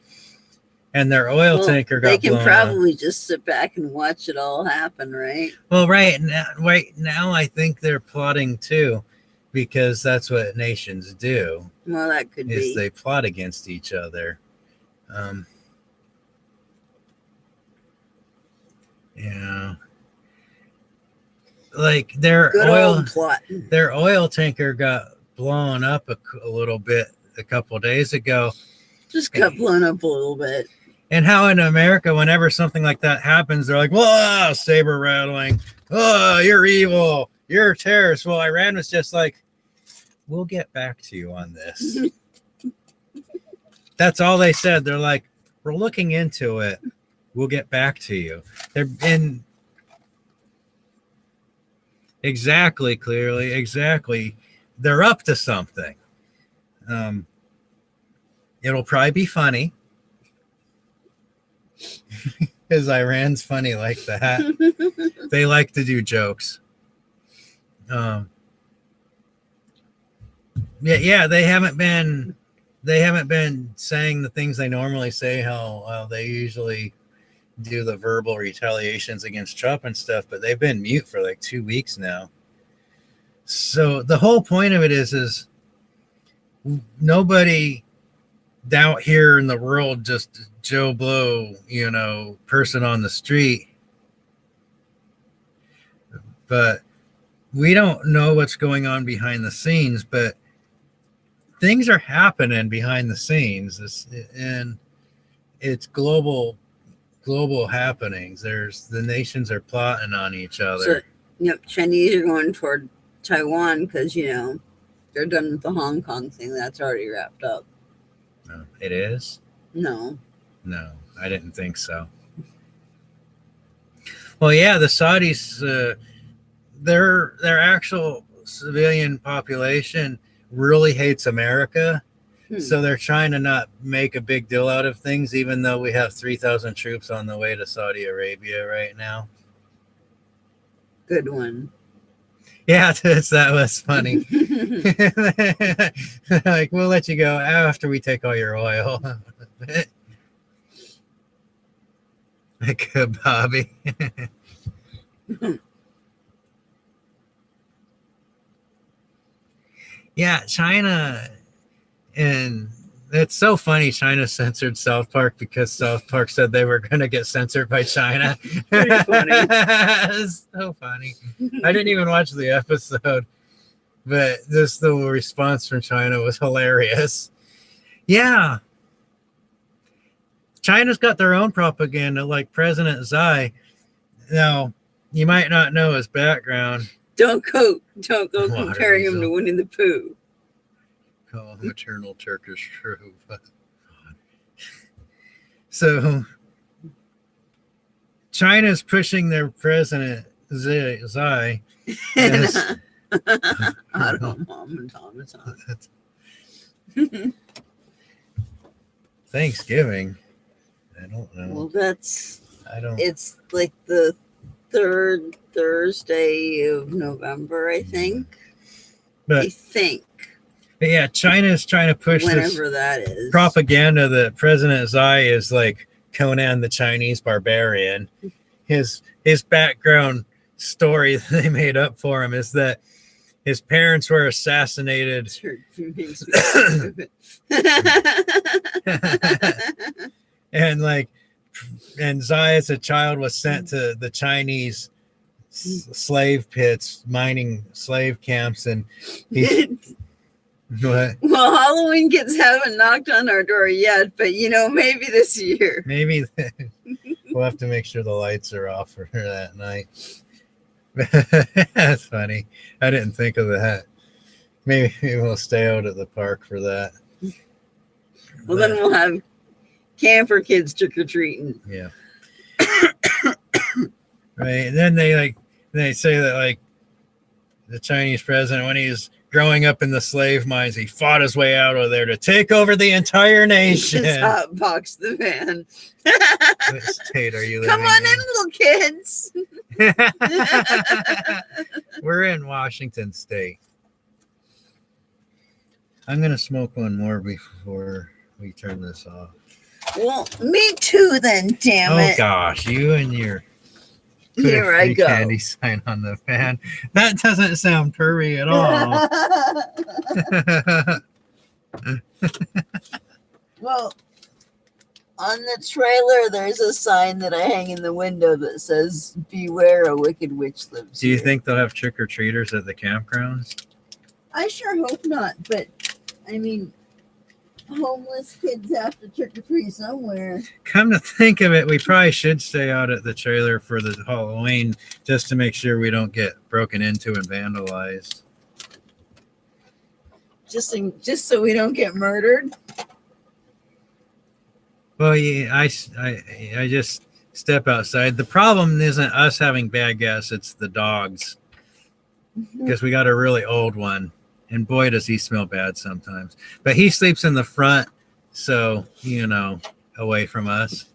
Speaker 1: And their oil tanker got blown up.
Speaker 2: They can probably just sit back and watch it all happen, right?
Speaker 1: Well, right now, I think they're plotting too, because that's what nations do.
Speaker 2: Well, that could be.
Speaker 1: They plot against each other. Yeah. Like their oil tanker got blown up a little bit a couple days ago.
Speaker 2: Just got blown up a little bit.
Speaker 1: And how in America, whenever something like that happens, they're like, whoa, saber rattling. Oh, you're evil. You're a terrorist. Well, Iran was just like, we'll get back to you on this. That's all they said. They're like, we're looking into it. We'll get back to you. They're in exactly, clearly, exactly. They're up to something. It'll probably be funny. Because Iran's funny like that. They like to do jokes. Yeah, they haven't been saying the things they normally say, how they usually do the verbal retaliations against Trump and stuff, but they've been mute for like 2 weeks now. So the whole point of it is nobody out here in the world, just Joe Blow, person on the street. But we don't know what's going on behind the scenes, but things are happening behind the scenes, and it's global happenings. The nations are plotting on each other.
Speaker 2: So, Chinese are going toward Taiwan because, they're done with the Hong Kong thing. That's already wrapped up.
Speaker 1: No, it is?
Speaker 2: No,
Speaker 1: I didn't think so. Well, yeah, the Saudis, their actual civilian population really hates America. So they're trying to not make a big deal out of things, even though we have 3,000 troops on the way to Saudi Arabia right now.
Speaker 2: Good one.
Speaker 1: Yeah, that was funny. Like, we'll let you go after we take all your oil. Like Bobby. Yeah, China, and it's so funny. China censored South Park because South Park said they were going to get censored by China.
Speaker 2: Pretty funny.
Speaker 1: It's so funny. I didn't even watch the episode, but the response from China was hilarious. Yeah. China's got their own propaganda, like President Xi. Now, you might not know his background.
Speaker 2: Don't go comparing him to Winnie the Pooh.
Speaker 1: Call maternal Turkish troop. So China's pushing their president Xi as,
Speaker 2: I don't know, Mom and Tom.
Speaker 1: Thanksgiving. I don't know.
Speaker 2: Well, that's
Speaker 1: I don't.
Speaker 2: it's like the third Thursday of November, I think.
Speaker 1: But yeah, China's trying to push this
Speaker 2: whenever that is.
Speaker 1: propaganda that President Xi is like Conan the Chinese barbarian. His background story that they made up for him is that his parents were assassinated. and Xi as a child was sent to the Chinese slave pits, mining slave camps, and he what?
Speaker 2: Well, Halloween kids haven't knocked on our door yet, but maybe this year.
Speaker 1: Maybe we'll have to make sure the lights are off for that night. That's funny. I didn't think of that. Maybe we'll stay out at the park for that.
Speaker 2: Well, then we'll have camper kids trick or treating.
Speaker 1: Yeah. Right. And then they say that the Chinese president, when he was growing up in the slave mines, he fought his way out of there to take over the entire nation.
Speaker 2: Just hotbox the van.
Speaker 1: What state are you living
Speaker 2: Come on in, little kids.
Speaker 1: We're in Washington State. I'm going to smoke one more before we turn this off.
Speaker 2: Well, me too then, damn it.
Speaker 1: Oh, gosh. You and your
Speaker 2: Here I go.
Speaker 1: Candy sign on the fan. That doesn't sound pervy at all.
Speaker 2: Well, on the trailer, there's a sign that I hang in the window that says, "Beware, a wicked witch lives
Speaker 1: Do you
Speaker 2: here."
Speaker 1: think they'll have trick-or-treaters at the campgrounds?
Speaker 2: I sure hope not, but I mean, homeless kids have to trick or treat somewhere.
Speaker 1: Come to think of it, we probably should stay out at the trailer for the Halloween just to make sure we don't get broken into and vandalized.
Speaker 2: Just so we don't get murdered.
Speaker 1: Well, yeah, I just step outside. The problem isn't us having bad gas; it's the dogs, because we got a really old one, and boy, does he smell bad sometimes. But he sleeps in the front, so away from us.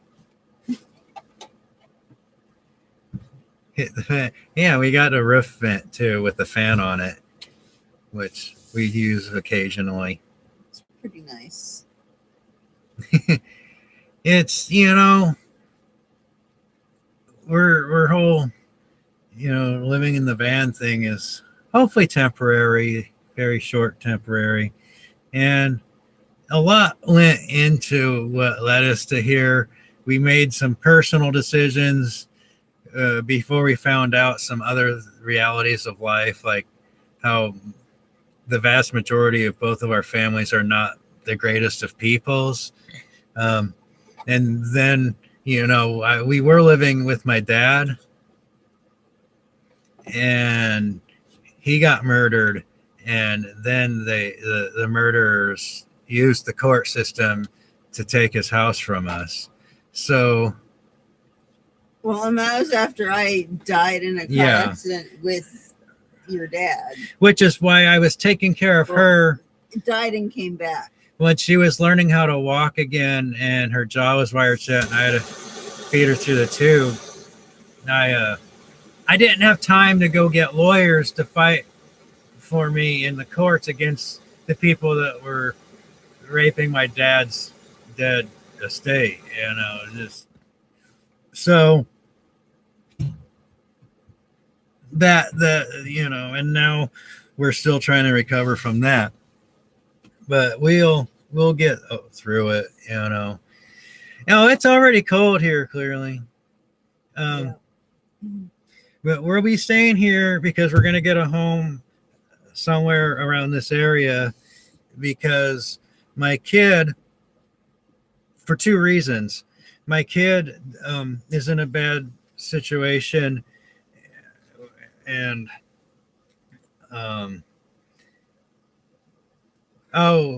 Speaker 1: Hit the fan. Yeah, we got a roof vent too with the fan on it, which we use occasionally.
Speaker 2: It's pretty nice.
Speaker 1: It's we're whole living in the van thing is hopefully temporary, very short temporary, and a lot went into what led us to here. We made some personal decisions before we found out some other realities of life, like how the vast majority of both of our families are not the greatest of peoples. And then, we were living with my dad, and he got murdered, and then the murderers used the court system to take his house from us. So,
Speaker 2: well, and that was after I died in a car accident with your dad,
Speaker 1: which is why I was taking care of her.
Speaker 2: Died and came back.
Speaker 1: When she was learning how to walk again and her jaw was wired shut and I had to feed her through the tube, I didn't have time to go get lawyers to fight for me in the courts against the people that were raping my dad's dead estate, so and now we're still trying to recover from that, but we'll get through it. It's already cold here, clearly. But we'll be staying here because we're going to get a home somewhere around this area, because my kid, for two reasons. My kid is in a bad situation, and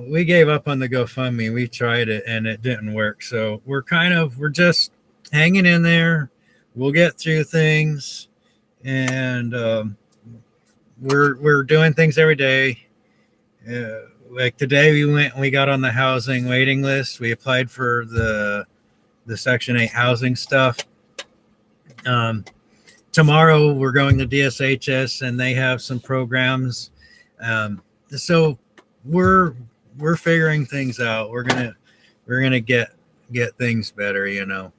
Speaker 1: we gave up on the GoFundMe. We tried it and it didn't work. So we're just hanging in there. We'll get through things, and we're doing things every day. like today we went and we got on the housing waiting list. We applied for the Section 8 housing stuff. Tomorrow we're going to DSHS and they have some programs. So we're figuring things out. We're gonna get things better, you know.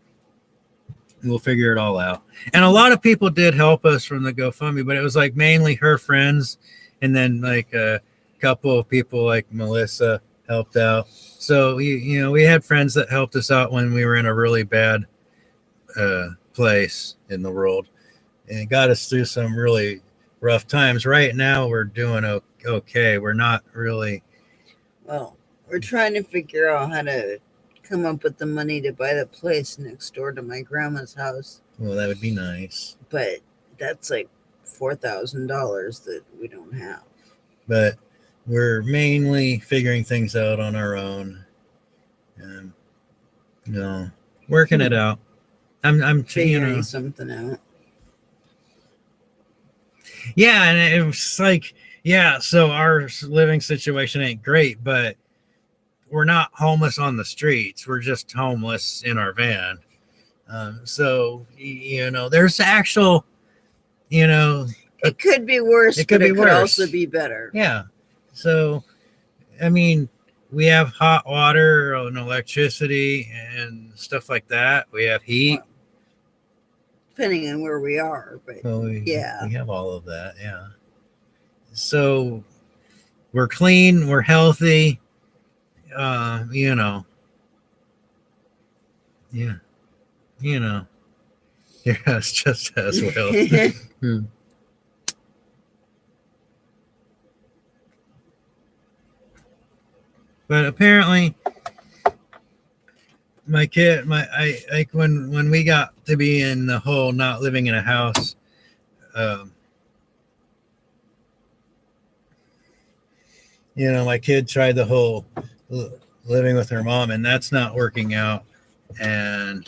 Speaker 1: We'll figure it all out. And a lot of people did help us from the GoFundMe, but it was like mainly her friends, and then like a couple of people like Melissa helped out. So you know, we had friends that helped us out when we were in a really bad place in the world, and it got us through some really rough times. Right now, we're doing okay. We're not really.
Speaker 2: Well, we're trying to figure out how to come up with the money to buy the place next door to my grandma's house.
Speaker 1: Well, that would be nice.
Speaker 2: But that's like $4,000 that we don't have.
Speaker 1: But we're mainly figuring things out on our own, and you know, working it out. I'm
Speaker 2: figuring something out.
Speaker 1: Yeah, and it was like, yeah, so our living situation ain't great, but we're not homeless on the streets. We're just homeless in our van. So, you know, there's actual, you know,
Speaker 2: it could be worse,
Speaker 1: it could
Speaker 2: but
Speaker 1: be
Speaker 2: it
Speaker 1: worse.
Speaker 2: Could also be better.
Speaker 1: Yeah. So, I mean, we have hot water and electricity and stuff like that. We have heat.
Speaker 2: Well, depending on where we are, but yeah,
Speaker 1: we have all of that. Yeah. So we're clean, we're healthy. You know, yeah, you know, your house just as well. But apparently, I like when we got to be in the whole not living in a house. You know, my kid tried the whole living with her mom, and that's not working out. And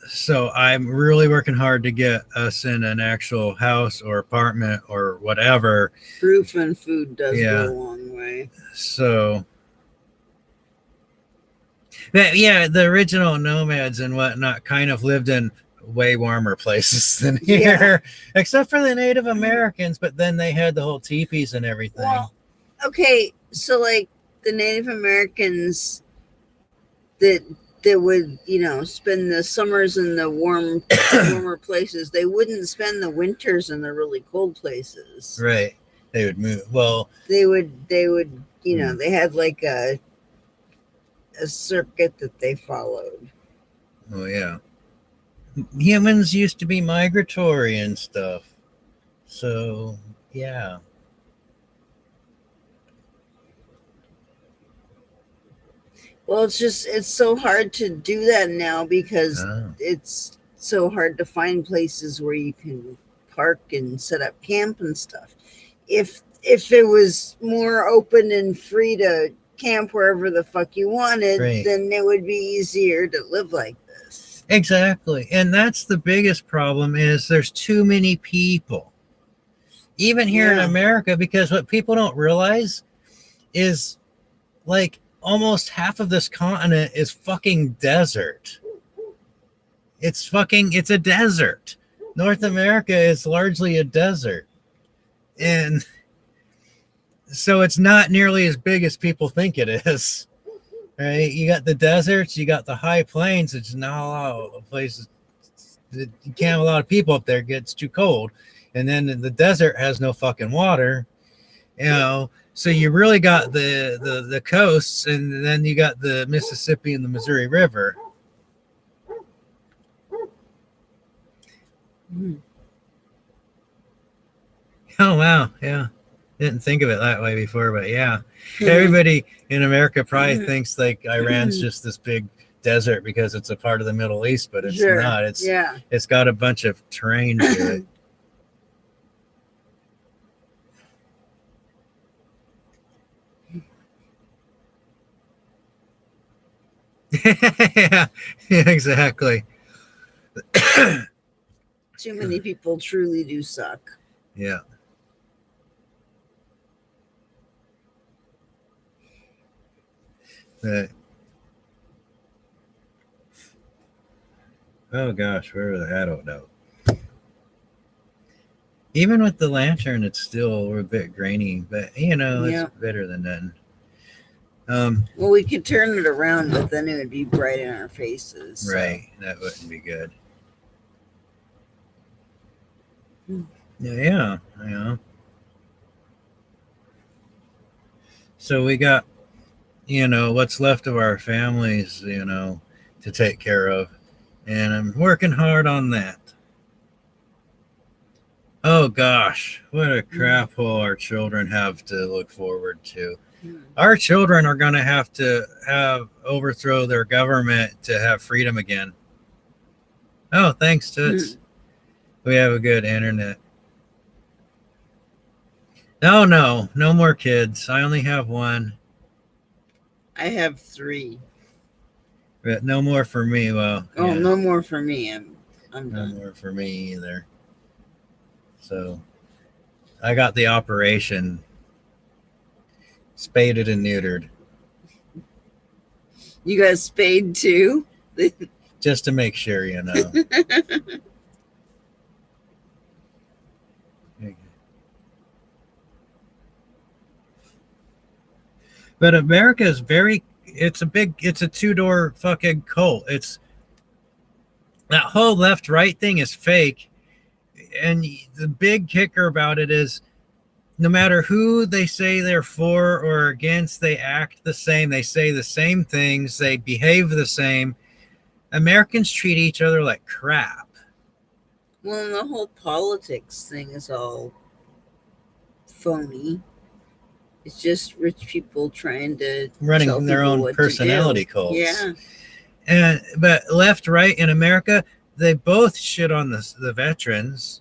Speaker 1: so I'm really working hard to get us in an actual house or apartment or whatever.
Speaker 2: Roof and food does go a long way.
Speaker 1: So, yeah, the original nomads and whatnot kind of lived in way warmer places than here, except for the Native Americans. But then they had the whole teepees and everything.
Speaker 2: Well, okay, so like the Native Americans that would, you know, spend the summers in the warmer places, they wouldn't spend the winters in the really cold places.
Speaker 1: Right. They would move. Well,
Speaker 2: they would, you know, they had like a circuit that they followed.
Speaker 1: Oh yeah. Humans used to be migratory and stuff. So, yeah.
Speaker 2: Well, it's so hard to do that now because it's so hard to find places where you can park and set up camp and stuff. If it was more open and free to camp wherever the fuck you wanted, then it would be easier to live like this.
Speaker 1: Exactly. And that's the biggest problem is there's too many people. Even here in America, because what people don't realize is like almost half of this continent is fucking desert. It's a desert. North America is largely a desert. And so it's not nearly as big as people think it is. Right? You got the deserts, you got the high plains. It's not a lot of places. You can't have a lot of people up there. It gets too cold. And then the desert has no fucking water. You know, so you really got the coasts, and then you got the Mississippi and the Missouri River. Oh wow, yeah. Didn't think of it that way before, but yeah. Everybody in America probably thinks like Iran's just this big desert because it's a part of the Middle East, but it's not. It's got a bunch of terrain to it. yeah, exactly.
Speaker 2: Too many people truly do suck.
Speaker 1: Yeah. But oh gosh, where was I? I don't know. Even with the lantern, it's still a bit grainy, but
Speaker 2: Yeah.
Speaker 1: it's better than none.
Speaker 2: Well, we could turn it around, but then it would be bright in our faces. So.
Speaker 1: Right, that wouldn't be good.
Speaker 2: Hmm.
Speaker 1: Yeah. So we got, what's left of our families, to take care of, and I'm working hard on that. Oh gosh, what a crap hole our children have to look forward to. Our children are going to have overthrow their government to have freedom again. Oh, thanks, Toots. We have a good internet. No more kids. I only have one.
Speaker 2: I have 3.
Speaker 1: But no more for me. Well,
Speaker 2: yeah. No more for me. I'm
Speaker 1: no
Speaker 2: done.
Speaker 1: more for me either. So I got the operation, spaded and neutered.
Speaker 2: You got spayed too?
Speaker 1: Just to make sure, But America is it's a 2-door fucking cult. It's that whole left-right thing is fake. And the big kicker about it is no matter who they say they're for or against, they act the same. They say the same things. They behave the same. Americans treat each other like crap.
Speaker 2: Well, the whole politics thing is all phony. It's just rich people trying to
Speaker 1: running their own personality cults.
Speaker 2: Yeah.
Speaker 1: But left, right in America, they both shit on the veterans.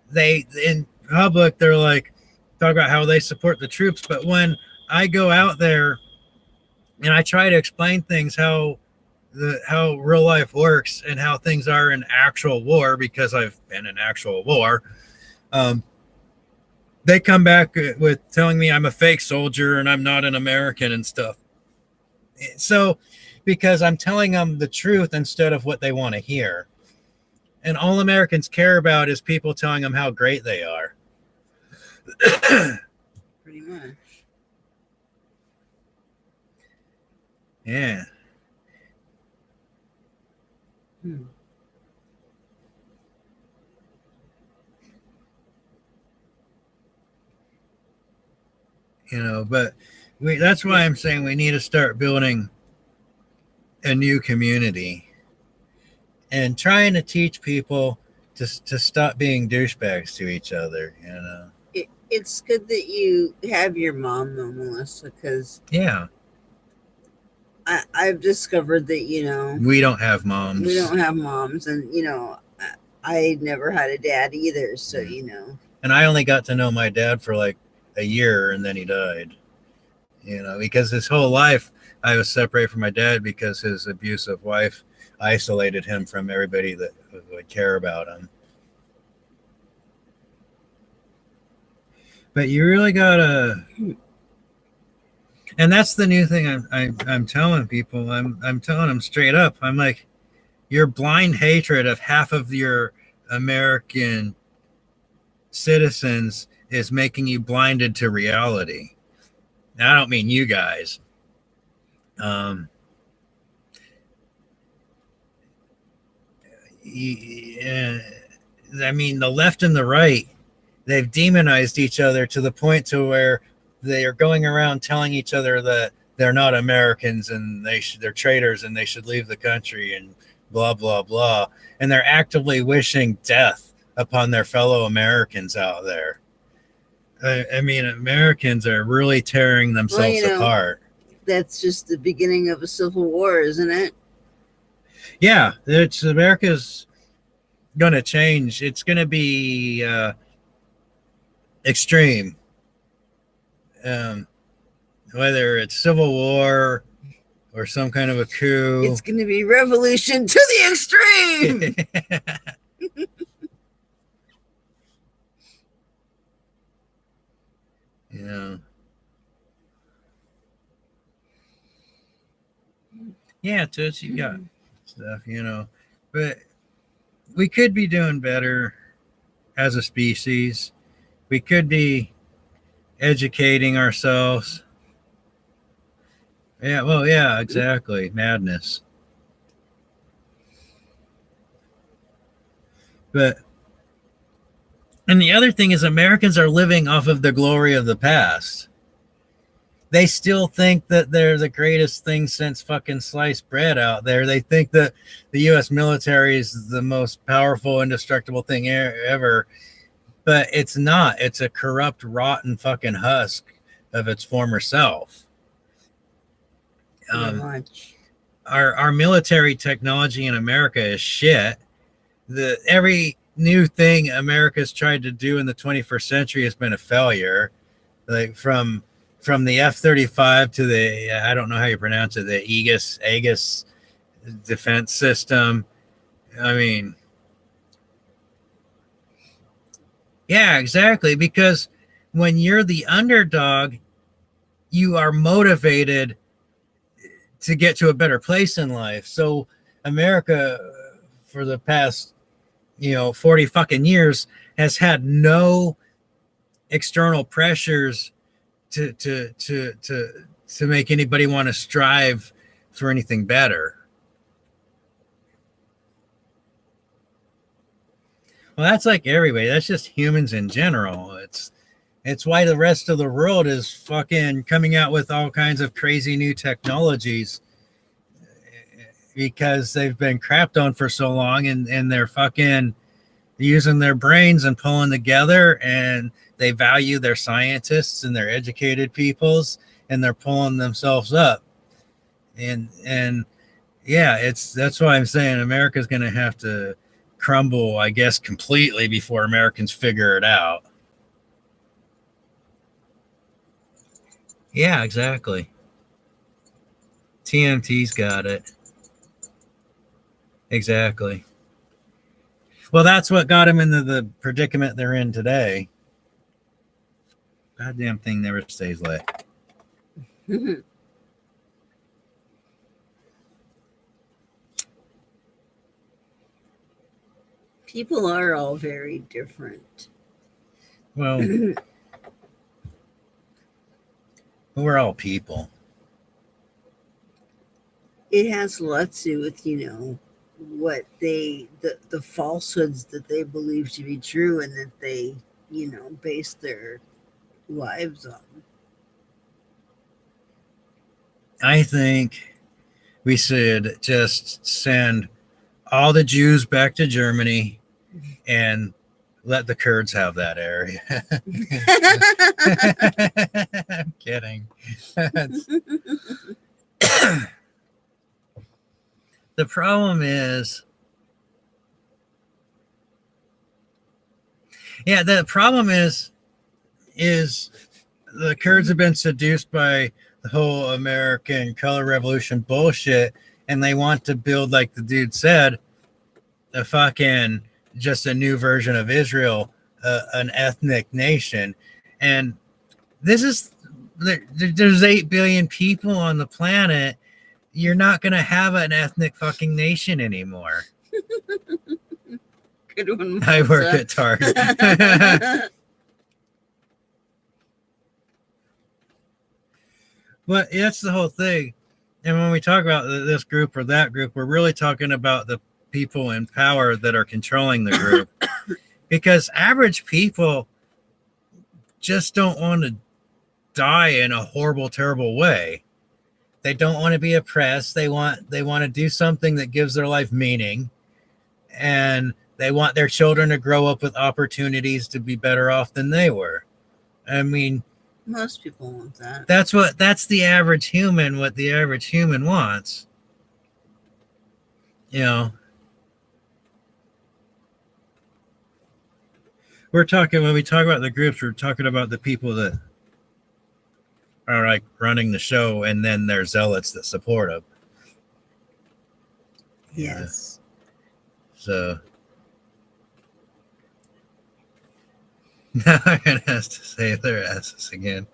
Speaker 1: They in public, they're like talk about how they support the troops, but when I go out there and I try to explain things how real life works and how things are in actual war, because I've been in actual war, they come back with telling me I'm a fake soldier and I'm not an American and stuff. So, because I'm telling them the truth instead of what they want to hear. And all Americans care about is people telling them how great they are.
Speaker 2: Pretty much.
Speaker 1: Yeah. But that's why I'm saying we need to start building a new community and trying to teach people to stop being douchebags to each other,
Speaker 2: It's good that you have your mom though, Melissa, because I've discovered that,
Speaker 1: we don't have moms.
Speaker 2: We don't have moms, and I never had a dad either, so
Speaker 1: And I only got to know my dad for like a year and then he died. Because his whole life I was separated from my dad because his abusive wife isolated him from everybody that would care about him. But you really gotta, and that's the new thing I'm telling people. I'm telling them straight up. I'm like, your blind hatred of half of your American citizens is making you blinded to reality. Now, I don't mean you guys. I mean the left and the right. They've demonized each other to the point to where they are going around telling each other that they're not Americans and they're traitors and they should leave the country and blah blah blah. And they're actively wishing death upon their fellow Americans out there. I mean, Americans are really tearing themselves apart.
Speaker 2: That's just the beginning of a civil war, isn't it?
Speaker 1: Yeah, America's going to change. It's going to be extreme. Whether it's civil war or some kind of a coup.
Speaker 2: It's going to be revolution to the extreme.
Speaker 1: Yeah, Toots, you got stuff, but we could be doing better as a species. We could be educating ourselves. Yeah, well, yeah, exactly. Madness. But, and the other thing is, Americans are living off of the glory of the past. They still think that they're the greatest thing since fucking sliced bread out there. They think that the U.S. military is the most powerful, indestructible thing ever. But it's not. It's a corrupt, rotten fucking husk of its former self.
Speaker 2: Pretty much.
Speaker 1: Our military technology in America is shit. Every new thing America's tried to do in the 21st century has been a failure. Like from the F-35 to the, I don't know how you pronounce it, the Aegis defense system. I mean, yeah, exactly. Because when you're the underdog, you are motivated to get to a better place in life. So America, for the past 40 fucking years, has had no external pressures to make anybody want to strive for anything better. Well, that's like everybody. That's just humans in general. It's why the rest of the world is fucking coming out with all kinds of crazy new technologies, because they've been crapped on for so long, and they're fucking using their brains and pulling together, and they value their scientists and their educated peoples, and they're pulling themselves up. And yeah, that's why I'm saying America's going to have to crumble, I guess, completely before Americans figure it out. Yeah, exactly. TMT's got it. Exactly. Well, that's what got them into the predicament they're in today. Goddamn thing never stays lit.
Speaker 2: People are all very different.
Speaker 1: Well, we're all people.
Speaker 2: It has a lot to do with, what the falsehoods that they believe to be true and that they, base their lives on.
Speaker 1: I think we should just send all the Jews back to Germany and let the Kurds have that area. I'm kidding. The problem is, the the Kurds have been seduced by the whole American color revolution bullshit, and they want to build, like the dude said, a fucking just a new version of Israel, an ethnic nation. And there's 8 billion people on the planet. You're not going to have an ethnic fucking nation anymore.
Speaker 2: Good one.
Speaker 1: I work at Target. But that's the whole thing. And when we talk about this group or that group, we're really talking about the people in power that are controlling the group. Because average people just don't want to die in a horrible, terrible way. They don't want to be oppressed. They want to do something that gives their life meaning. And they want their children to grow up with opportunities to be better off than they were. I mean,
Speaker 2: most people want that.
Speaker 1: That's the average human, what the average human wants. When we talk about the groups, we're talking about the people that are like running the show, and then there's zealots that support them.
Speaker 2: Yes.
Speaker 1: So now I'm going to have to save their asses again.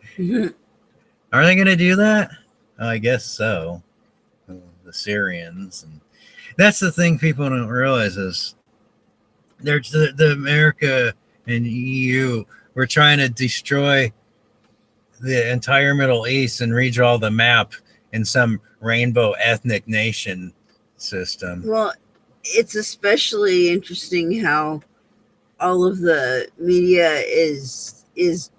Speaker 1: Are they going to do that? I guess so. the Syrians. And that's the thing people don't realize is there's the America and EU were trying to destroy the entire Middle East and redraw the map in some rainbow ethnic nation system.
Speaker 2: Well, it's especially interesting how all of the media is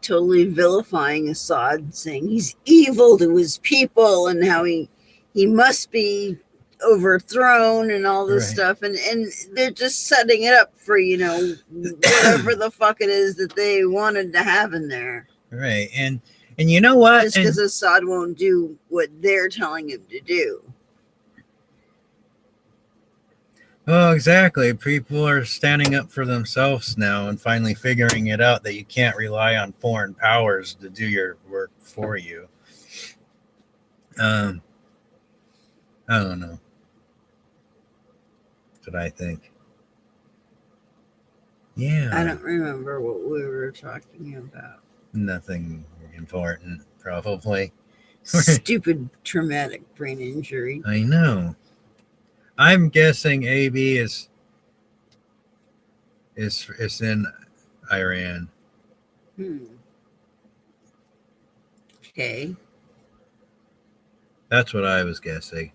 Speaker 2: totally vilifying Assad, saying he's evil to his people and how he must be overthrown and all this
Speaker 1: Right.
Speaker 2: stuff, and they're just setting it up for whatever the fuck it is that they wanted to have in there.
Speaker 1: Right. And you know what?
Speaker 2: Just because Assad won't do what they're telling him to do.
Speaker 1: Oh, exactly. People are standing up for themselves now and finally figuring it out that you can't rely on foreign powers to do your work for you. I don't know. That's what I think. Yeah.
Speaker 2: I don't remember what we were talking about.
Speaker 1: Nothing important, probably.
Speaker 2: Stupid traumatic brain injury.
Speaker 1: I know. I'm guessing AB is in Iran.
Speaker 2: Okay.
Speaker 1: That's what I was guessing.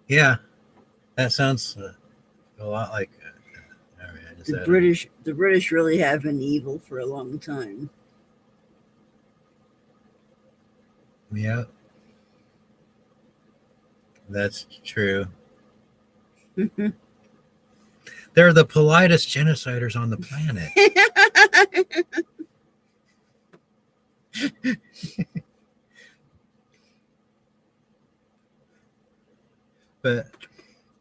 Speaker 1: Yeah, that sounds a lot like Iran.
Speaker 2: The British really have been evil for a long time.
Speaker 1: Yeah, that's true. They're the politest genociders on the planet. But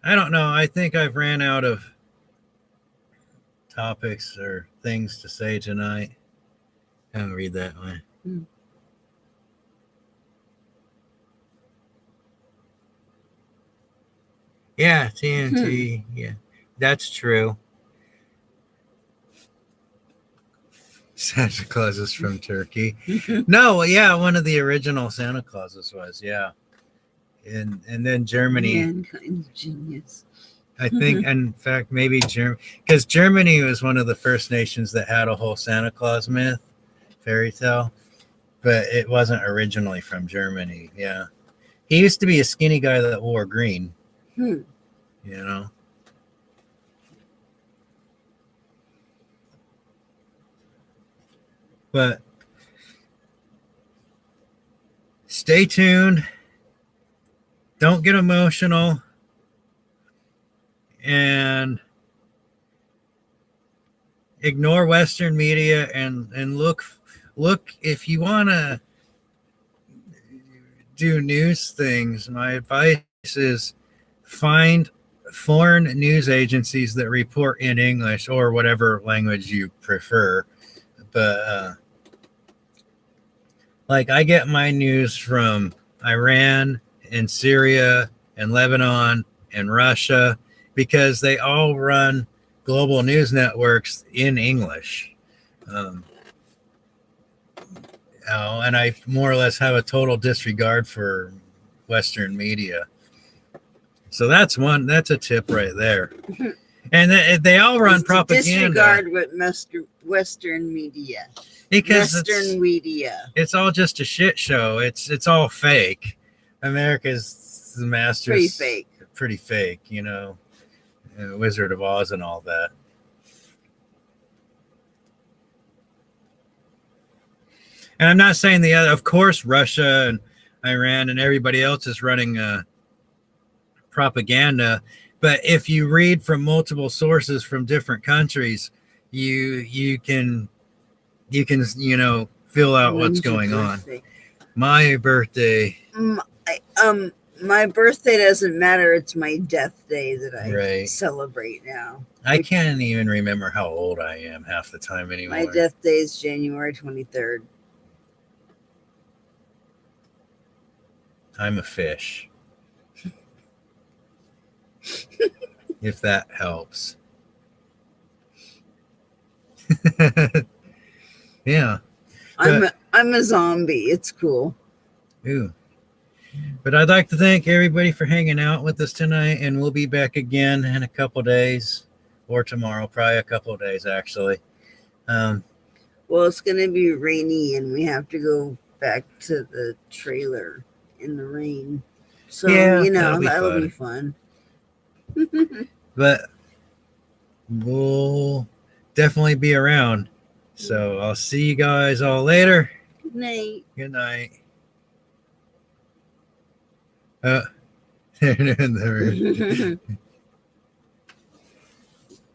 Speaker 1: I don't know. I think I've ran out of topics or things to say tonight. I don't read that one. Yeah, TNT. Yeah, that's true. Santa Claus is from Turkey. No, yeah, one of the original Santa Clauses was, yeah. And then Germany.
Speaker 2: Mankind's genius.
Speaker 1: I think, in fact, maybe Germany, because Germany was one of the first nations that had a whole Santa Claus myth, fairy tale, but it wasn't originally from Germany. Yeah. He used to be a skinny guy that wore green. You know? But stay tuned. Don't get emotional. And ignore Western media and look if you want to do news things. My advice is find foreign news agencies that report in English or whatever language you prefer. But like I get my news from Iran and Syria and Lebanon and Russia because they all run global news networks in English. And I more or less have a total disregard for Western media. So that's a tip right there. And they all run propaganda.
Speaker 2: Disregard what Western media.
Speaker 1: Because
Speaker 2: Western media.
Speaker 1: It's all just a shit show. It's all fake. America's the masters. Pretty fake, you know. Wizard of Oz and all that. And I'm not saying the other, of course, Russia and Iran and everybody else is running propaganda. But if you read from multiple sources from different countries, you can fill out what's going on. My birthday.
Speaker 2: My birthday doesn't matter. It's my death day that I celebrate now.
Speaker 1: I can't even remember how old I am half the time anymore.
Speaker 2: My death day is January 23rd.
Speaker 1: I'm a fish. If that helps. Yeah.
Speaker 2: I'm a zombie. It's cool.
Speaker 1: Ooh. But I'd like to thank everybody for hanging out with us tonight, and we'll be back again in a couple days or tomorrow, probably a couple of days actually.
Speaker 2: Well, it's going to be rainy and we have to go back to the trailer in the rain. So,
Speaker 1: Yeah,
Speaker 2: that'll be fun.
Speaker 1: But we'll definitely be around. So I'll see you guys all later.
Speaker 2: Good night.
Speaker 1: Good night. They're in the room.